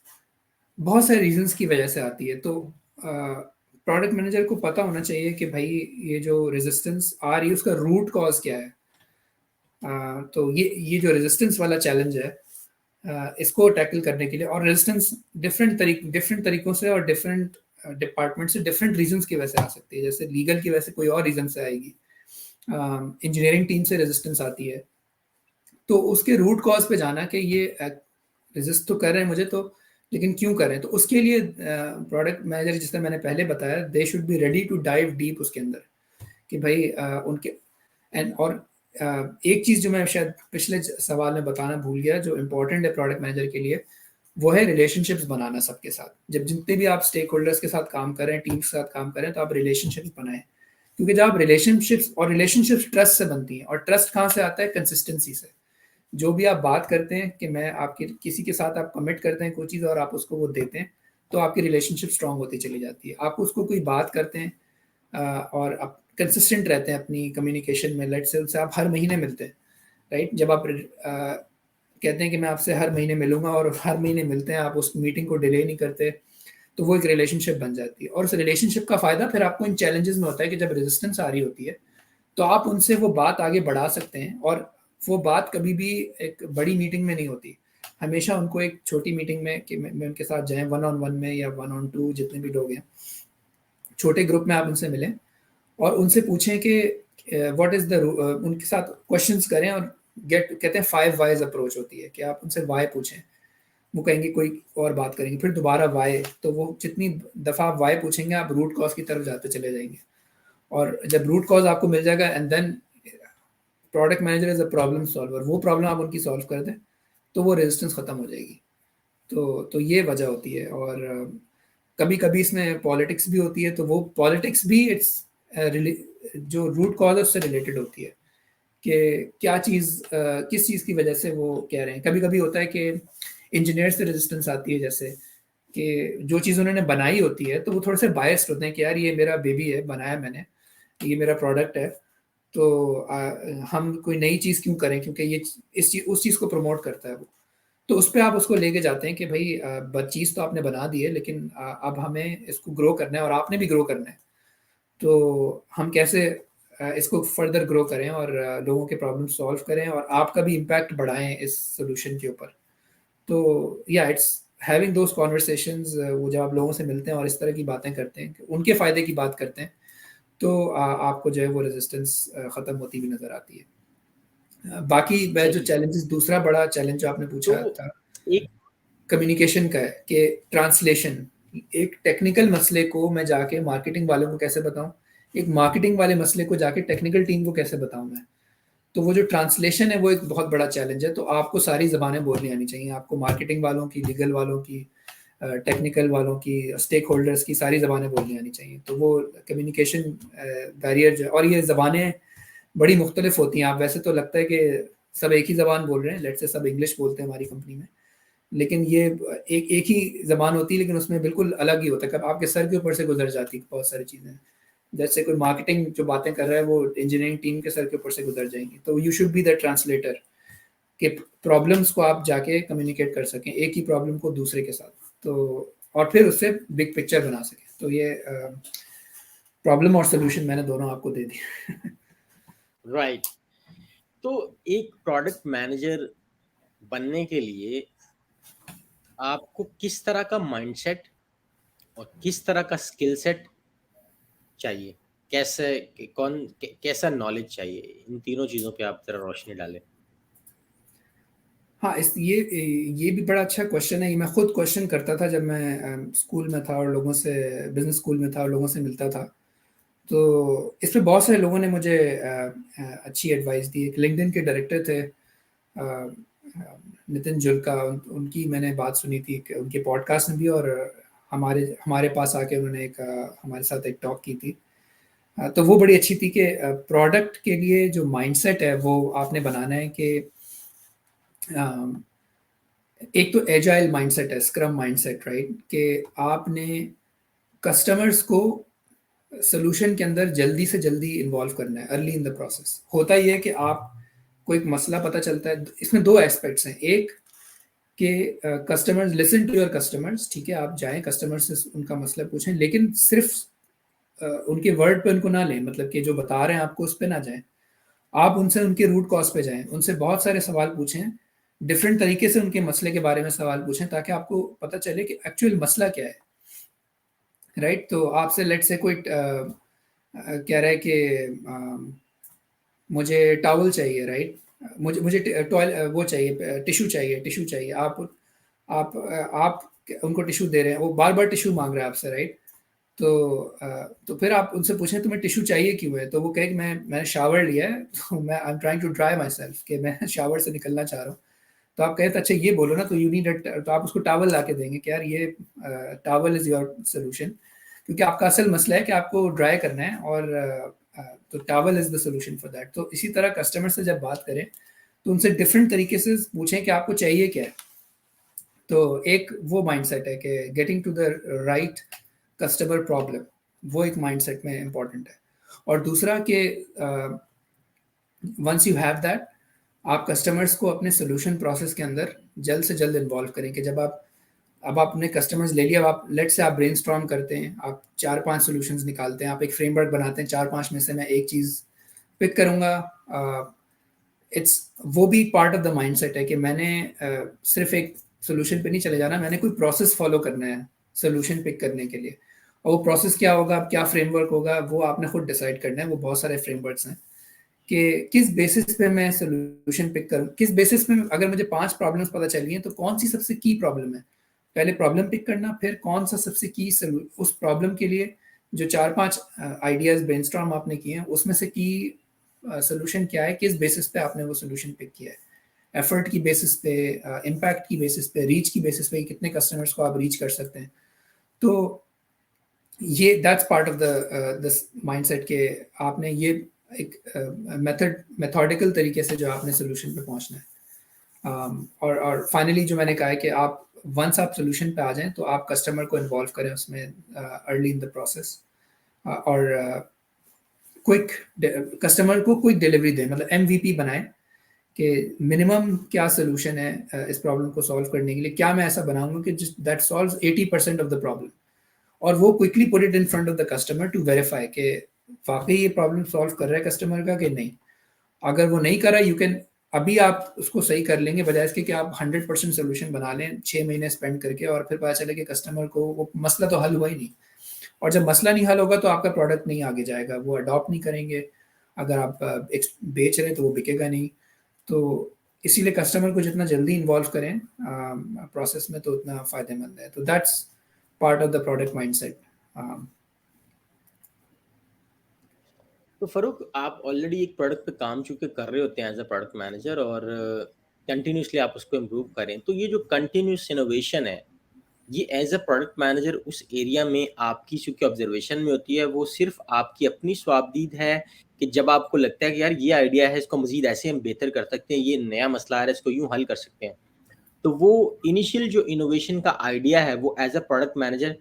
बहुत सारे रीजंस की वजह से आती है। तो प्रोडक्ट मैनेजर को पता होना चाहिए कि भाई ये जो रेजिस्टेंस आ रही है उसका रूट कॉज क्या है। तो ये जो रेजिस्टेंस वाला चैलेंज है, इसको टैकल करने के लिए, और रेजिस्टेंस डिफरेंट तरीकों से और डिफरेंट डिपार्टमेंट से डिफरेंट रीजंस की वजह से आ सकती है। जैसे लीगल की वजह से कोई और रीजन से आएगी, इंजीनियरिंग टीम से रेजिस्टेंस आती है। तो उसके रूट कॉज पे जाना कि ये रेजिस्ट तो कर रहे हैं मुझे, तो लेकिन क्यों कर रहे हैं, तो उसके लिए प्रोडक्ट मैनेजर, जिस तरह मैंने पहले बताया, they should be ready to dive deep उसके अंदर, कि भाई उनके और एक चीज़ जो मैं शायद पिछले सवाल में बताना भूल गया, जो इम्पोर्टेंट है प्रोडक्ट मैनेजर के लिए, वो है रिलेशनशिप्स बनाना सबके साथ। जब जितने भी आप स्टेक होल्डर्स के साथ काम कर रहे हैं, टीम के साथ काम कर रहे हैं, तो आप रिलेशनशिप्स बनाएं, क्योंकि जब आप रिलेशनशिप्स ट्रस्ट से बनती हैं, और ट्रस्ट कहाँ से आता है? कंसिस्टेंसी से। जो भी आप बात करते हैं कि मैं आपके किसी के साथ आप कमिट करते हैं कोई चीज़ और आप उसको वो देते हैं, तो आपकी रिलेशनशिप स्ट्रांग होती चली जाती है। आप उसको कोई बात करते हैं और आप कंसिस्टेंट रहते हैं अपनी कम्युनिकेशन में, लेट से उनसे आप हर महीने मिलते हैं, राइट? जब आप कहते हैं कि मैं आपसे हर महीने मिलूंगा और हर महीने मिलते हैं, आप उस मीटिंग को डिले नहीं करते, तो वो एक रिलेशनशिप बन जाती है। और उस रिलेशनशिप का फायदा फिर आपको इन चैलेंजेस में होता है कि जब रेजिस्टेंस आ रही होती है, तो आप उनसे वो बात आगे बढ़ा सकते हैं। और वो बात कभी भी एक बड़ी मीटिंग में नहीं होती, हमेशा उनको एक छोटी मीटिंग में कि मैं उनके साथ जाएं, 1-on-1 में या 1-on-2, जितने भी लोग हैं, छोटे ग्रुप में आप उनसे मिलें और उनसे पूछें कि व्हाट इज द, उनके साथ क्वेश्चंस करें और कहते हैं 5 वाइज अप्रोच होती है, कि आप उनसे वाई पूछें, वो कहेंगे कोई और बात करेंगे, फिर दोबारा वाई, तो वो जितनी दफ़ा आप वाई पूछेंगे, आप रूट कॉज की तरफ जाते चले जाएंगे। और जब रूट कॉज आपको मिल जाएगा, and then product manager is a problem solver, वो प्रॉब्लम आप उनकी सॉल्व कर दें, तो वो रेजिस्टेंस ख़त्म हो जाएगी। तो ये वजह होती है। और कभी कभी इसमें पॉलिटिक्स भी होती है, तो वो पॉलिटिक्स भी इट्स जो रूट कॉज है उससे रिलेटेड होती है, कि क्या चीज़ किस चीज़ की वजह से वो कह रहे हैं। कभी कभी होता है कि इंजीनियर से रेजिस्टेंस आती है, जैसे कि जो चीज़ उन्होंने बनाई होती है, तो वो थोड़े से बायस्ड होते हैं कि यार ये मेरा बेबी है, बनाया मैंने, ये मेरा प्रोडक्ट है, तो हम कोई नई चीज़ क्यों करें, क्योंकि ये उस चीज़ को प्रमोट करता है वो। तो उस पे आप उसको लेके जाते हैं कि भाई चीज़ तो आपने बना दी है, लेकिन अब हमें इसको ग्रो करना है और आपने भी ग्रो करना है, तो हम कैसे इसको फर्दर ग्रो करें और लोगों के प्रॉब्लम सॉल्व करें और आपका भी इम्पैक्ट बढ़ाएं इस सोल्यूशन के ऊपर। तो या इट्स हैविंग दोज कॉन्वर्सेशंस, वो जब आप लोगों से मिलते हैं और इस तरह की बातें करते हैं, उनके फ़ायदे की बात करते हैं, तो आपको जो है वो रेजिस्टेंस ख़त्म होती भी नज़र आती है। बाकी मैं जो सही। चैलेंजेस, दूसरा बड़ा चैलेंज जो आपने तो पूछा था, एक कम्युनिकेशन का है, कि ट्रांसलेशन, एक टेक्निकल मसले को मैं जाके मार्केटिंग वालों को कैसे बताऊं, एक मार्केटिंग वाले मसले को जाके टेक्निकल टीम को कैसे बताऊं मैं। तो वो जो ट्रांसलेशन है वो एक बहुत बड़ा चैलेंज है। तो आपको सारी ज़बानें बोलनी आनी चाहिए, आपको मार्केटिंग वालों की, लीगल वालों की, टेक्निकल वालों की, स्टेक होल्डर्स की सारी ज़बानें बोलनी आनी चाहिए। तो वो कम्युनिकेशन बैरियर जो, और ये ज़बानें बड़ी मुख्तलिफ होती हैं। आप वैसे तो लगता है कि सब एक ही ज़बान बोल रहे हैं, लेट से सब इंग्लिश बोलते हैं हमारी कंपनी में, लेकिन ये एक ही ज़बान होती है, लेकिन उसमें बिल्कुल अलग ही होता है। कब आपके सर के ऊपर से गुजर जाती है बहुत सारी चीज़ें, जैसे कोई मार्केटिंग जो बातें कर रहा है वो इंजीनियरिंग टीम के सर के ऊपर से गुजर जाएंगी। तो you should be the translator, कि प्रॉब्लम्स को आप जाके कम्युनिकेट कर सकें, एक ही प्रॉब्लम को दूसरे के साथ, तो और फिर उससे बिग पिक्चर बना सकें। तो ये प्रॉब्लम और सोल्यूशन मैंने दोनों आपको दे दिए। राइट। तो एक प्रोडक्ट मैनेजर बनने के लिए आपको किस तरह का माइंडसेट और किस तरह का स्किल सेट चाहिए? कैसे कैसा नॉलेज चाहिए? इन तीनों चीज़ों पे आप ज़रा रोशनी डालें। हाँ, इस ये भी बड़ा अच्छा क्वेश्चन है। ये मैं खुद क्वेश्चन करता था जब मैं स्कूल में था और लोगों से, बिजनेस स्कूल में था और लोगों से मिलता था। तो इस पे बहुत सारे लोगों ने मुझे अच्छी एडवाइस दी। एक लिंक्डइन के डायरेक्टर थे, नितिन जुल्का, उनकी मैंने बात सुनी थी कि उनके पॉडकास्ट में भी, और हमारे हमारे पास आके उन्होंने एक हमारे साथ एक टॉक की थी। तो वो बड़ी अच्छी थी कि प्रोडक्ट के लिए जो माइंडसेट है वो आपने बनाना है कि एक तो एजाइल माइंडसेट है, स्क्रम माइंडसेट, राइट? कि आपने कस्टमर्स को सोल्यूशन के अंदर जल्दी से जल्दी इन्वॉल्व करना है, अर्ली इन द प्रोसेस। होता ही है कि आप को एक मसला पता चलता है, इसमें दो एस्पेक्ट्स हैं। एक कि customers, listen to your customers, ठीक है, आप जाएं कस्टमर से उनका मसला पूछें, लेकिन सिर्फ उनके वर्ड पे उनको ना लें, मतलब कि जो बता रहे हैं आपको उस पे ना जाएं। आप उनसे उनके रूट कॉज पे जाएं, उनसे बहुत सारे सवाल पूछें, डिफरेंट तरीके से उनके मसले के बारे में सवाल पूछें, ताकि आपको पता चले कि एक्चुअल मसला क्या है, राइट? तो आपसे लेट से कोई कह रहा है कि मुझे टॉवल चाहिए, राइट? मुझे मुझे टॉयल वो चाहिए, टिश्यू चाहिए। आप उनको टिश्यू दे रहे हैं, वो बार बार टिश्यू मांग रहा है आपसे, राइट? तो तो फिर आप उनसे पूछें तुम्हें टिश्यू चाहिए क्यों है, तो वो कहे कि मैंने शावर लिया है, तो मैं I am trying to dry myself, कि मैं शावर से निकलना चाह रहा हूँ। तो आप कहे तो अच्छा ये बोलो ना, तो यू नीड, तो आप उसको टावल ला के देंगे कि यार ये टावल इज योर सोल्यूशन, क्योंकि आपका असल मसला है कि आपको ड्राई करना है, और तो towel is the solution for that. तो इसी तरह कस्टमर से जब बात करें तो उनसे डिफरेंट तरीके से पूछें कि आपको चाहिए क्या है। तो एक वो माइंडसेट है कि getting to the right customer problem, वो एक माइंडसेट में इम्पॉर्टेंट है। और दूसरा कि वंस यू हैव दैट, आप कस्टमर्स को अपने सोल्यूशन प्रोसेस के अंदर जल्द से जल्द इन्वॉल्व करें। कि जब आप, अब आपने कस्टमर्स ले लिया, अब आप लेट से आप ब्रेनस्टॉर्म करते हैं, आप 4-5 सॉल्यूशंस निकालते हैं, आप एक फ्रेमवर्क बनाते हैं, 4-5 में से मैं एक चीज़ पिक करूंगा। इट्स वो भी पार्ट ऑफ द माइंडसेट है कि मैंने सिर्फ एक सोल्यूशन पे नहीं चले जाना, मैंने कोई प्रोसेस फॉलो करना है सोल्यूशन पिक करने के लिए। और वो प्रोसेस क्या होगा, क्या फ्रेमवर्क होगा, वो आपने खुद डिसाइड करना है। वो बहुत सारे फ्रेमवर्क्स हैं कि किस बेसिस पे मैं सोल्यूशन पिक करूं, किस बेसिस पे, अगर मुझे 5 प्रॉब्लम्स पता चली हैं तो कौन सी सबसे की प्रॉब्लम है, पहले प्रॉब्लम पिक करना, फिर कौन सा सबसे की उस प्रॉब्लम के लिए जो 4-5 आइडियाज ब्रेनस्टॉर्म आपने किए हैं, उसमें से की सोल्यूशन क्या है, किस बेसिस पे आपने वो सोल्यूशन पिक किया है। एफर्ट की बेसिस पे, इम्पैक्ट की बेसिस पे, रीच की बेसिस पे, कितने कस्टमर्स को आप रीच कर सकते हैं। तो ये that's part of the this mindset के आपने ये एक मेथोडिकल तरीके से जो आपने सोल्यूशन पे पहुंचना है। और फाइनली जो मैंने कहा है कि आप वंस आप सोल्यूशन पे आ जाएं तो आप कस्टमर को इन्वॉल्व करें उसमें अर्ली इन द प्रोसेस, और क्विक कस्टमर को क्विक डिलीवरी दें, मतलब एमवीपी बनाएं कि मिनिमम क्या सोल्यूशन है इस प्रॉब्लम को सॉल्व करने के लिए, क्या मैं ऐसा बनाऊंगा कि जिस that solves 80% of the problem, और वो quickly put it in front of the customer to verify कि वाकई ये प्रॉब्लम सॉल्व कर रहा है कस्टमर का कि नहीं। अगर वो नहीं कर रहा, यू कैन, अभी आप उसको सही कर लेंगे, बजाय इसके कि आप 100% सोल्यूशन बना लें 6 महीने स्पेंड करके, और फिर पता चले कि कस्टमर को वो मसला तो हल हुआ ही नहीं। और जब मसला नहीं हल होगा तो आपका प्रोडक्ट नहीं आगे जाएगा, वो अडॉप्ट नहीं करेंगे। अगर आप बेच रहे हैं तो वो बिकेगा नहीं। तो इसीलिए कस्टमर को जितना जल्दी इन्वॉल्व करें प्रोसेस में, तो उतना फ़ायदेमंद है। तो that's part of the product mindset. तो फरूक, आप ऑलरेडी एक प्रोडक्ट पे काम चूंकि कर रहे होते हैं एज अ प्रोडक्ट मैनेजर, और कंटिन्यूसली आप उसको इम्प्रूव करें, तो ये जो कंटिन्यूस इनोवेशन है, ये एज अ प्रोडक्ट मैनेजर उस एरिया में आपकी चूंकि ऑब्जर्वेशन में होती है, वो सिर्फ आपकी अपनी स्वाबदीद है कि जब आपको लगता है कि यार ये आइडिया है, इसको मजीद ऐसे हम बेहतर कर सकते हैं, ये नया मसला आ रहा है, इसको यूं हल कर सकते हैं, तो वो इनिशियल जो इनोवेशन का आइडिया है वो एज अ प्रोडक्ट मैनेजर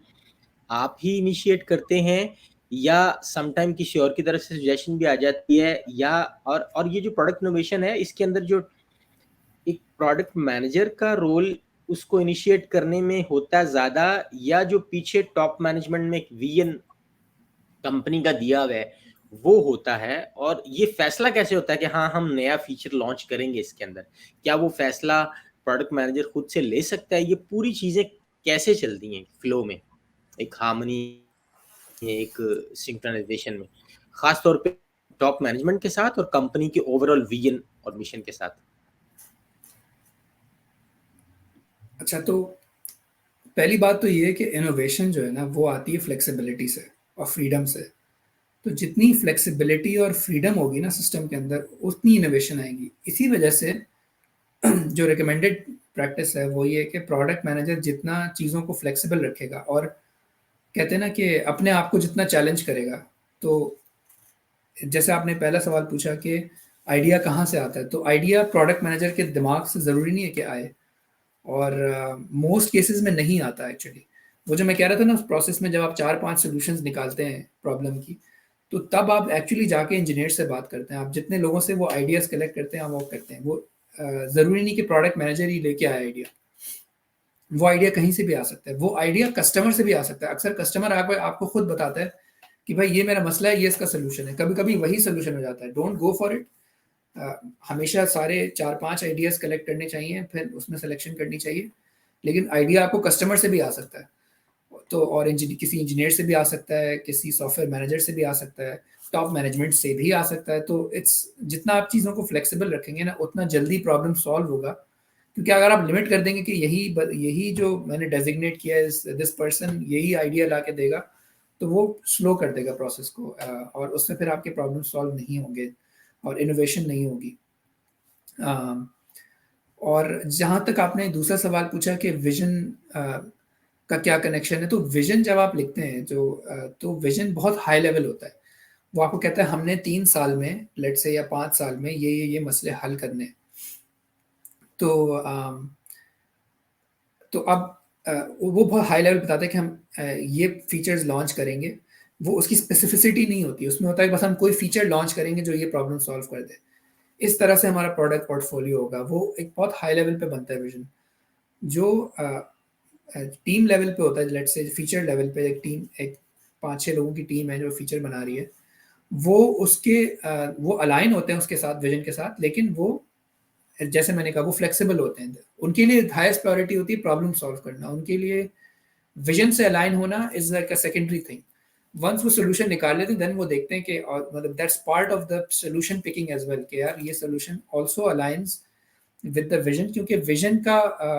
आप ही इनिशिएट करते हैं, या समटाइम किसी और की तरफ से सजेशन भी आ जाती है, या और ये जो प्रोडक्ट इनोवेशन है इसके अंदर जो एक प्रोडक्ट मैनेजर का रोल उसको इनिशिएट करने में होता है ज्यादा, या जो पीछे टॉप मैनेजमेंट में एक विजन कंपनी का दिया हुआ है वो होता है, और ये फैसला कैसे होता है कि हाँ हम नया फीचर लॉन्च करेंगे इसके अंदर, क्या वो फैसला प्रोडक्ट मैनेजर खुद से ले सकता है? ये पूरी चीजें कैसे चलती हैं फ्लो में, एक हार्मनी, एक सिंक्रोनाइजेशन में, खास तौर पे टॉप मैनेजमेंट के साथ और कंपनी के ओवरऑल विजन और मिशन के साथ? अच्छा, तो पहली बात तो ये है कि इनोवेशन जो है ना, वो आती है फ्लेक्सिबिलिटी से और फ्रीडम से। तो जितनी फ्लेक्सिबिलिटी और फ्रीडम होगी ना सिस्टम के अंदर, उतनी इनोवेशन आएगी। इसी वजह से जो रिकमेंडेड प्रैक्टिस है वो ये है कि प्रोडक्ट मैनेजर जितना चीज़ों को फ्लेक्सिबल रखेगा, और कहते हैं ना कि अपने आप को जितना चैलेंज करेगा। तो जैसे आपने पहला सवाल पूछा कि आइडिया कहाँ से आता है, तो आइडिया प्रोडक्ट मैनेजर के दिमाग से ज़रूरी नहीं है कि आए, और मोस्ट केसेस में नहीं आता एक्चुअली। वो जो मैं कह रहा था ना, उस प्रोसेस में जब आप 4-5 सॉल्यूशंस निकालते हैं प्रॉब्लम की, तो तब आप एक्चुअली जाके इंजीनियर से बात करते हैं। आप जितने लोगों से वो आइडियाज़ कलेक्ट करते हैं, आप वो करते हैं। वो ज़रूरी नहीं कि प्रोडक्ट मैनेजर ही लेके आए आइडिया। वो आइडिया कहीं से भी आ सकता है, वो आइडिया कस्टमर से भी आ सकता है। अक्सर कस्टमर आपको खुद बताता है कि भाई ये मेरा मसला है, ये इसका सोल्यूशन है। कभी कभी वही सोल्यूशन हो जाता है। डोंट गो फॉर इट, हमेशा सारे 4-5 आइडियाज़ कलेक्ट करने चाहिए, फिर उसमें सिलेक्शन करनी चाहिए। लेकिन आइडिया आपको कस्टमर से भी आ सकता है, तो और किसी इंजीनियर से भी आ सकता है, किसी सॉफ्टवेयर मैनेजर से भी आ सकता है, टॉप मैनेजमेंट से भी आ सकता है। तो इट्स जितना आप चीज़ों को फ्लेक्सिबल रखेंगे ना, उतना जल्दी प्रॉब्लम सॉल्व होगा। क्योंकि अगर आप लिमिट कर देंगे कि यही जो मैंने डेजिग्नेट किया है, दिस पर्सन यही आइडिया ला के देगा, तो वो स्लो कर देगा प्रोसेस को, और उससे फिर आपके प्रॉब्लम सॉल्व नहीं होंगे और इनोवेशन नहीं होगी। और जहाँ तक आपने दूसरा सवाल पूछा कि विजन का क्या कनेक्शन है, तो विजन जब आप लिखते हैं तो विजन बहुत हाई लेवल होता है। वो आपको कहता है हमने 3 साल में, लेट से, या 5 साल में ये मसले हल करने हैं। तो तो अब वो बहुत हाई लेवल बताता है कि हम ये फीचर्स लॉन्च करेंगे। वो उसकी स्पेसिफिसिटी नहीं होती, उसमें होता है कि बस हम कोई फीचर लॉन्च करेंगे जो ये प्रॉब्लम सॉल्व कर दे। इस तरह से हमारा प्रोडक्ट पोर्टफोलियो होगा, वो एक बहुत हाई लेवल पे बनता है विजन। जो टीम लेवल पे होता है, लेट्स से फीचर लेवल पे एक 5-6 लोगों की टीम है जो फीचर बना रही है, वो वो अलाइन होते हैं उसके साथ, विजन के साथ, लेकिन वो जैसे मैंने कहा वो फ्लेक्सिबल होते हैं। उनके लिए हाईएस्ट प्रायोरिटी होती है प्रॉब्लम सॉल्व करना, उनके लिए विजन से अलाइन होना is like a secondary thing. Once वो सोल्यूशन निकाल लेते हैं, देन वो देखते हैं कि, और मतलब that's part of the solution picking as well, कि यार ये solution also aligns with the vision. क्योंकि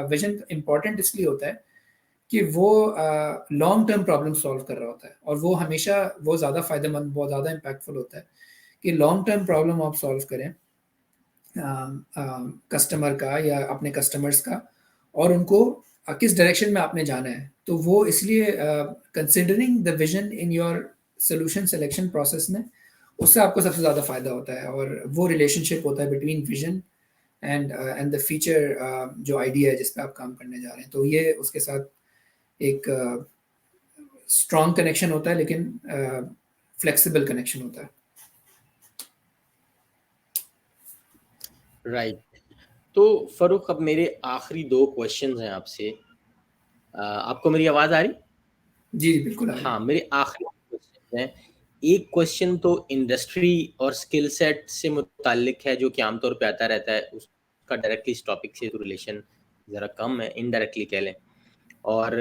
विजन इंपॉर्टेंट इसलिए होता है कि वो लॉन्ग टर्म प्रॉब्लम सॉल्व कर रहा होता है, और वो हमेशा वो ज़्यादा फायदेमंद, बहुत ज़्यादा इम्पैक्टफुल होता है कि लॉन्ग टर्म प्रॉब्लम आप सॉल्व करें कस्टमर का या अपने कस्टमर्स का, और उनको किस डायरेक्शन में आपने जाना है। तो वो इसलिए considering the vision in your solution selection process में, उससे आपको सबसे ज़्यादा फ़ायदा होता है। और वो रिलेशनशिप होता है between vision and the feature, जो आइडिया है जिस पे आप काम करने जा रहे हैं। तो ये उसके साथ एक स्ट्रॉन्ग कनेक्शन होता है, लेकिन फ्लेक्सिबल कनेक्शन होता है। राइट। तो फरूक, अब मेरे आखिरी 2 क्वेश्चंस हैं आपसे। आपको मेरी आवाज आ रही? जी जी, बिल्कुल आ रही हाँ, है। मेरे आखिरी क्वेश्चन हैं। एक क्वेश्चन तो इंडस्ट्री और स्किल सेट से मुतालिक है, जो कि आमतौर पे आता रहता है। उसका डायरेक्टली इस टॉपिक से तो रिलेशन ज़रा कम है, इनडायरेक्टली कह लें। और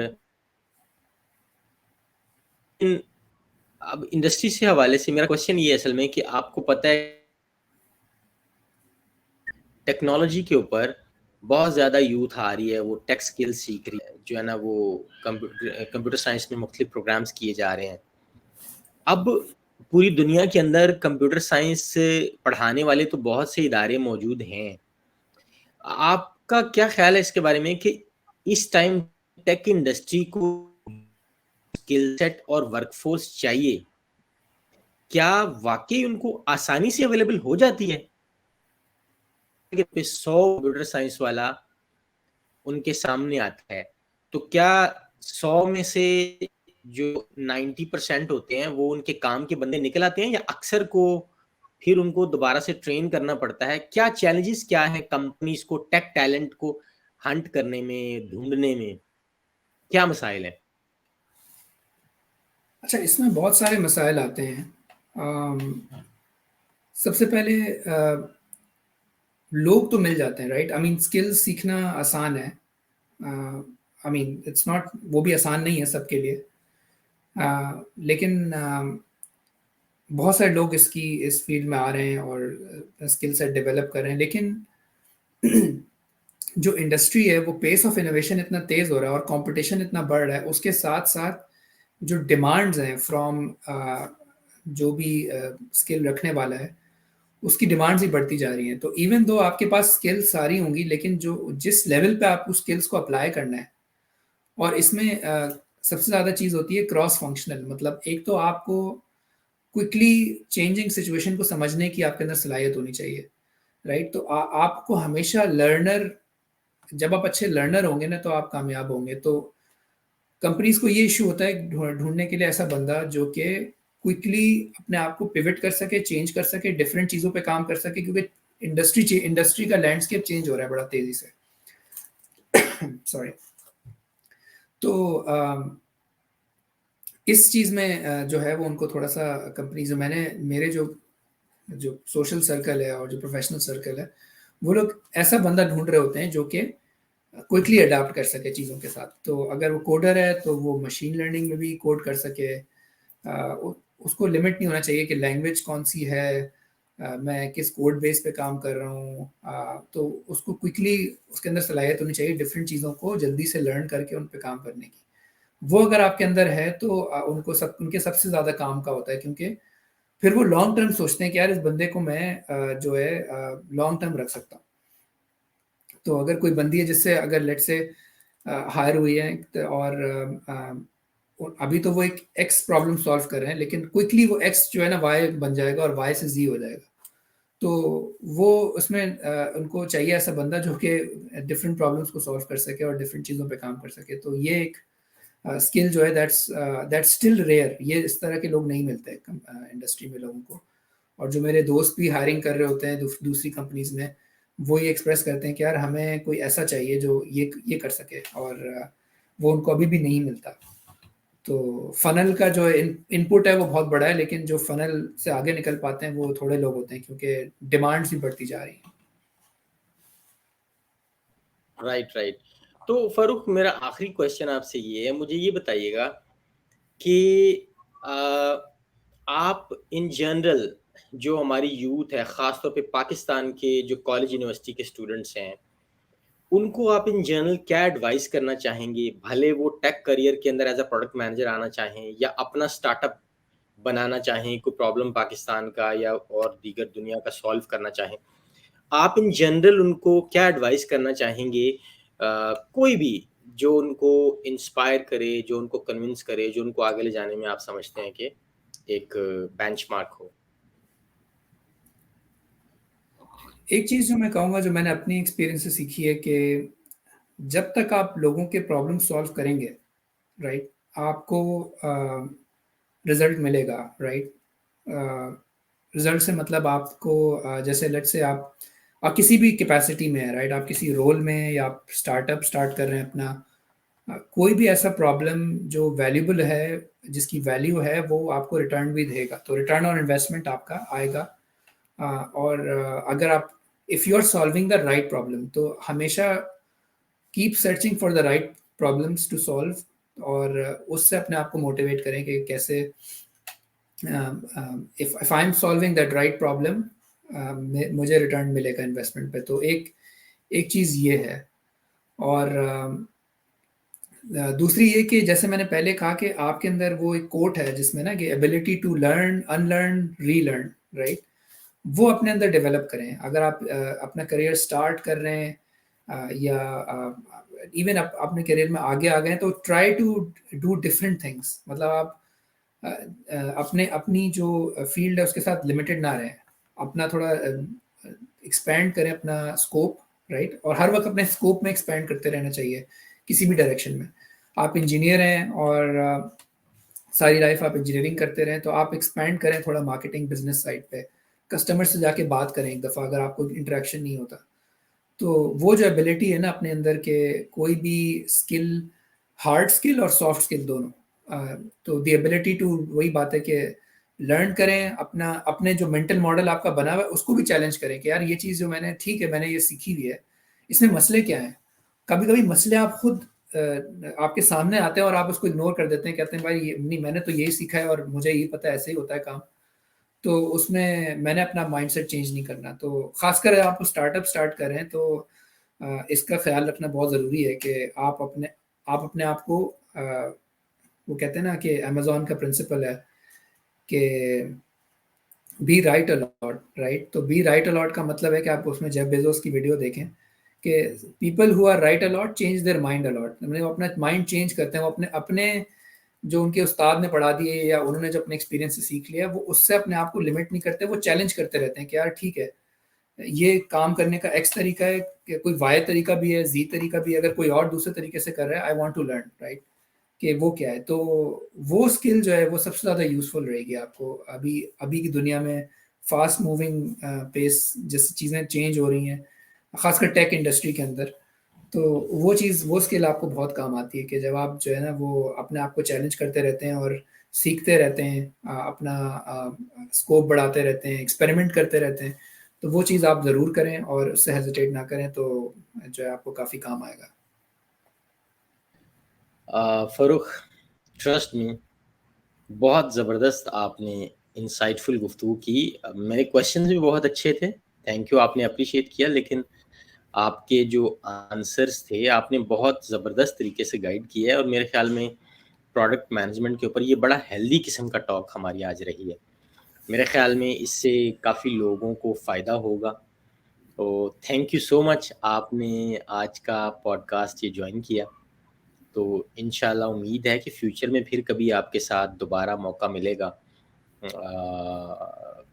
अब इंडस्ट्री से हवाले से मेरा क्वेश्चन ये है असल में, कि आपको पता है टेक्नोलॉजी के ऊपर बहुत ज़्यादा यूथ आ रही है, वो टेक स्किल्स सीख रही है, जो है ना, वो कंप्यूटर साइंस में मुख्तलिफ प्रोग्राम्स किए जा रहे हैं। अब पूरी दुनिया के अंदर कंप्यूटर साइंस पढ़ाने वाले तो बहुत से इदारे मौजूद हैं। आपका क्या ख्याल है इसके बारे में, कि इस टाइम टेक इंडस्ट्री को स्किल सेट और वर्कफोर्स चाहिए, क्या वाकई उनको आसानी से अवेलेबल हो जाती है? पे 100 कंप्यूटर साइंस वाला उनके सामने आता है, तो क्या 100 में से जो 90% होते हैं वो उनके काम के बंदे निकल आते हैं, या अक्सर को फिर उनको दोबारा से ट्रेन करना पड़ता है? क्या चैलेंजेस क्या हैं कंपनीज को टेक टैलेंट को हंट करने में, ढूंढने में? क्या मसाइल है? अच्छा, इसमें बहुत सारे मसाइल आते हैं। सबसे पहले लोग तो मिल जाते हैं, राइट? आई मीन स्किल्स सीखना आसान है। आई मीन इट्स नॉट, वो भी आसान नहीं है सबके लिए। लेकिन बहुत सारे लोग इस फील्ड में आ रहे हैं और स्किल सेट डेवलप कर रहे हैं। लेकिन जो इंडस्ट्री है, वो पेस ऑफ इनोवेशन इतना तेज़ हो रहा है और कंपटीशन इतना बढ़ रहा है, उसके साथ साथ जो डिमांड्स हैं फ्रॉम जो भी स्किल रखने वाला है, उसकी डिमांड्स ही बढ़ती जा रही हैं। तो इवन दो आपके पास स्किल्स सारी होंगी, लेकिन जो जिस लेवल पे आपको स्किल्स को अप्लाई करना है, और इसमें सबसे ज़्यादा चीज़ होती है क्रॉस फंक्शनल। मतलब एक तो आपको क्विकली चेंजिंग सिचुएशन को समझने की आपके अंदर सलाहियत होनी चाहिए, राइट? तो आपको हमेशा लर्नर, जब आप अच्छे लर्नर होंगे ना, तो आप कामयाब होंगे। तो कंपनीज को ये इशू होता है ढूंढने के लिए ऐसा बंदा जो कि क्विकली अपने आप को पिवट कर सके, चेंज कर सके, डिफरेंट चीज़ों पे काम कर सके, क्योंकि इंडस्ट्री का लैंडस्केप चेंज हो रहा है बड़ा तेजी से। सॉरी। तो इस चीज़ में जो है वो उनको थोड़ा सा कंपनी, जो मैंने मेरे जो जो सोशल सर्कल है और जो प्रोफेशनल सर्कल है, वो लोग ऐसा बंदा ढूंढ रहे होते हैं जो कि क्विकली अडाप्ट कर सके चीज़ों के साथ। तो अगर वो कोडर है तो वो मशीन लर्निंग में भी कोड कर सके। उसको लिमिट नहीं होना चाहिए कि लैंग्वेज कौन सी है, मैं किस कोड बेस पे काम कर रहा हूँ। तो उसको क्विकली उसके अंदर सलाहियत होनी चाहिए डिफरेंट चीज़ों को जल्दी से लर्न करके उन पे काम करने की। वो अगर आपके अंदर है तो उनके सबसे ज़्यादा काम का होता है, क्योंकि फिर वो लॉन्ग टर्म सोचते हैं कि यार इस बंदे को मैं जो है लॉन्ग टर्म रख सकता हूँ। तो अगर कोई बंदी है जिससे अगर लेट से हायर हुई है और अभी तो वो एक एक्स प्रॉब्लम सॉल्व कर रहे हैं, लेकिन क्विकली वो एक्स जो है ना वाई बन जाएगा और वाई से जी हो जाएगा। तो वो उसमें उनको चाहिए ऐसा बंदा जो कि डिफरेंट प्रॉब्लम्स को सॉल्व कर सके और डिफरेंट चीज़ों पे काम कर सके। तो ये एक स्किल जो है दैट्स स्टिल रेयर। ये इस तरह के लोग नहीं मिलते इंडस्ट्री में लोगों को। और जो मेरे दोस्त भी हायरिंग कर रहे होते हैं दूसरी कंपनीज में, वो ये एक्सप्रेस करते हैं कि यार हमें कोई ऐसा चाहिए जो ये कर सके, और वो उनको अभी भी नहीं मिलता। तो फनल का जो इनपुट है वो बहुत बड़ा है, लेकिन जो फनल से आगे निकल पाते हैं वो थोड़े लोग होते हैं, क्योंकि डिमांड्स भी बढ़ती जा रही हैं। Right, right. तो फारूक, मेरा आखिरी क्वेश्चन आपसे ये है, मुझे ये बताइएगा कि आप इन जनरल जो हमारी यूथ है, ख़ासतौर पे पाकिस्तान के जो कॉलेज यूनिवर्सिटी के स्टूडेंट्स हैं, उनको आप इन जनरल क्या एडवाइस करना चाहेंगे? भले वो टेक करियर के अंदर एज़ अ प्रोडक्ट मैनेजर आना चाहें या अपना स्टार्टअप बनाना चाहें, कोई प्रॉब्लम पाकिस्तान का या और दीगर दुनिया का सॉल्व करना चाहें। आप इन जनरल उनको क्या एडवाइस करना चाहेंगे? कोई भी जो उनको इंस्पायर करे, जो उनको कन्विंस करे, जो उनको आगे ले जाने में आप समझते हैं कि एक बेंचमार्क हो? एक चीज़ जो मैं कहूँगा, जो मैंने अपनी एक्सपीरियंस से सीखी है, कि जब तक आप लोगों के प्रॉब्लम सॉल्व करेंगे, राइट, आपको रिजल्ट मिलेगा, राइट। रिजल्ट से मतलब आपको जैसे लेट्स से आप किसी भी कैपेसिटी में है, राइट, आप किसी रोल में या आप स्टार्टअप स्टार्ट कर रहे हैं अपना, कोई भी ऐसा प्रॉब्लम जो वैल्यूबल है, जिसकी वैल्यू है, वो आपको रिटर्न भी देगा। तो रिटर्न ऑन इन्वेस्टमेंट आपका आएगा। और अगर आप if you are solving the right problem, तो हमेशा keep searching for the right problems to solve, और उससे अपने आप को मोटिवेट करें कि कैसे if I am solving that right problem, मुझे रिटर्न मिलेगा इन्वेस्टमेंट पे। तो एक एक चीज़ ये है। और दूसरी ये कि जैसे मैंने पहले कहा कि आपके अंदर वो एक कोट है जिसमें ना कि ability to learn, unlearn, relearn, right, वो अपने अंदर डेवलप करें। अगर आप अपना करियर स्टार्ट कर रहे हैं, या इवन आप अपने करियर में आगे आ गए हैं, तो try to do different things. मतलब आप अपने अपनी जो फील्ड है उसके साथ लिमिटेड ना रहें, अपना थोड़ा एक्सपैंड करें अपना स्कोप, राइट। और हर वक्त अपने स्कोप में एक्सपैंड करते रहना चाहिए किसी भी डायरेक्शन में। आप इंजीनियर हैं और सारी लाइफ आप इंजीनियरिंग करते रहें, तो आप एक्सपैंड करें थोड़ा मार्केटिंग बिजनेस साइड पे, कस्टमर से जाके बात करें एक दफ़ा अगर आपको इंटरेक्शन नहीं होता। तो वो जो एबिलिटी है ना अपने अंदर के, कोई भी स्किल, हार्ड स्किल और सॉफ्ट स्किल दोनों, तो द एबिलिटी टू, वही बात है कि लर्न करें, अपना अपने जो मेंटल मॉडल आपका बना हुआ है उसको भी चैलेंज करें कि यार ये चीज़ जो मैंने, ठीक है मैंने ये सीखी हुई है, इसमें मसले क्या हैं। कभी कभी मसले आप खुद आपके सामने आते हैं और आप उसको इग्नोर कर देते हैं, कहते हैं भाई ये नहीं, मैंने तो यही सीखा है और मुझे यही पता है, ऐसे ही होता है काम। तो उसमें मैंने अपना माइंडसेट चेंज नहीं करना। तो खासकर आप स्टार्टअप स्टार्ट कर रहे हैं तो इसका ख्याल रखना बहुत ज़रूरी है कि आप अपने आप को वो कहते हैं ना कि अमेज़न का प्रिंसिपल है कि बी राइट अलॉट, राइट। तो बी राइट अलॉट का मतलब है कि आप उसमें जेफ बेजोस की वीडियो देखें कि people who are right a lot change their mind a lot. मतलब वो अपना माइंड चेंज करते हैं, वो अपने अपने जो उनके उस्ताद ने पढ़ा दिए या उन्होंने जो अपने एक्सपीरियंस से सीख लिया, वो उससे अपने आप को लिमिट नहीं करते, वो चैलेंज करते रहते हैं कि यार ठीक है, ये काम करने का एक्स तरीका है, कि कोई वाई तरीका भी है, जी तरीका भी है, अगर कोई और दूसरे तरीके से कर रहा है, I want to learn, right, कि वो क्या है। तो वो स्किल जो है वो सबसे ज़्यादा यूज़फुल रहेगी आपको अभी अभी की दुनिया में, फास्ट मूविंग पेस जैसे चीज़ें चेंज हो रही हैं, खासकर टेक इंडस्ट्री के अंदर। तो वो चीज़, वो स्किल आपको बहुत काम आती है कि जब आप जो है ना वो अपने आप को चैलेंज करते रहते हैं और सीखते रहते हैं, अपना स्कोप बढ़ाते रहते हैं, एक्सपेरिमेंट करते रहते हैं, तो वो चीज़ आप ज़रूर करें और उससे हेजिटेट ना करें, तो जो है आपको काफ़ी काम आएगा। फ़ारूक, ट्रस्ट मी, बहुत ज़बरदस्त आपने इंसाइटफुल गुफ्तगू की। मेरे क्वेश्चंस भी बहुत अच्छे थे, थैंक यू, आपने अप्रिशिएट किया, लेकिन आपके जो आंसर्स थे, आपने बहुत ज़बरदस्त तरीके से गाइड किया है और मेरे ख़्याल में प्रोडक्ट मैनेजमेंट के ऊपर ये बड़ा हेल्दी किस्म का टॉक हमारी आज रही है। मेरे ख़्याल में इससे काफ़ी लोगों को फ़ायदा होगा। तो थैंक यू सो मच, आपने आज का पॉडकास्ट ये जॉइन किया। तो इंशाल्लाह उम्मीद है कि फ्यूचर में फिर कभी आपके साथ दोबारा मौका मिलेगा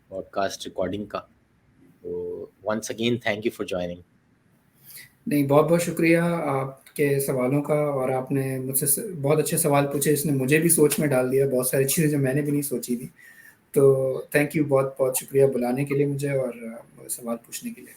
पॉडकास्ट रिकॉर्डिंग का। तो once again thank you for joining. नहीं, बहुत-बहुत शुक्रिया आपके सवालों का, और आपने मुझसे बहुत अच्छे सवाल पूछे, इसने मुझे भी सोच में डाल दिया बहुत सारी चीज़ें जो मैंने भी नहीं सोची थी। तो थैंक यू, बहुत-बहुत शुक्रिया बुलाने के लिए मुझे और सवाल पूछने के लिए।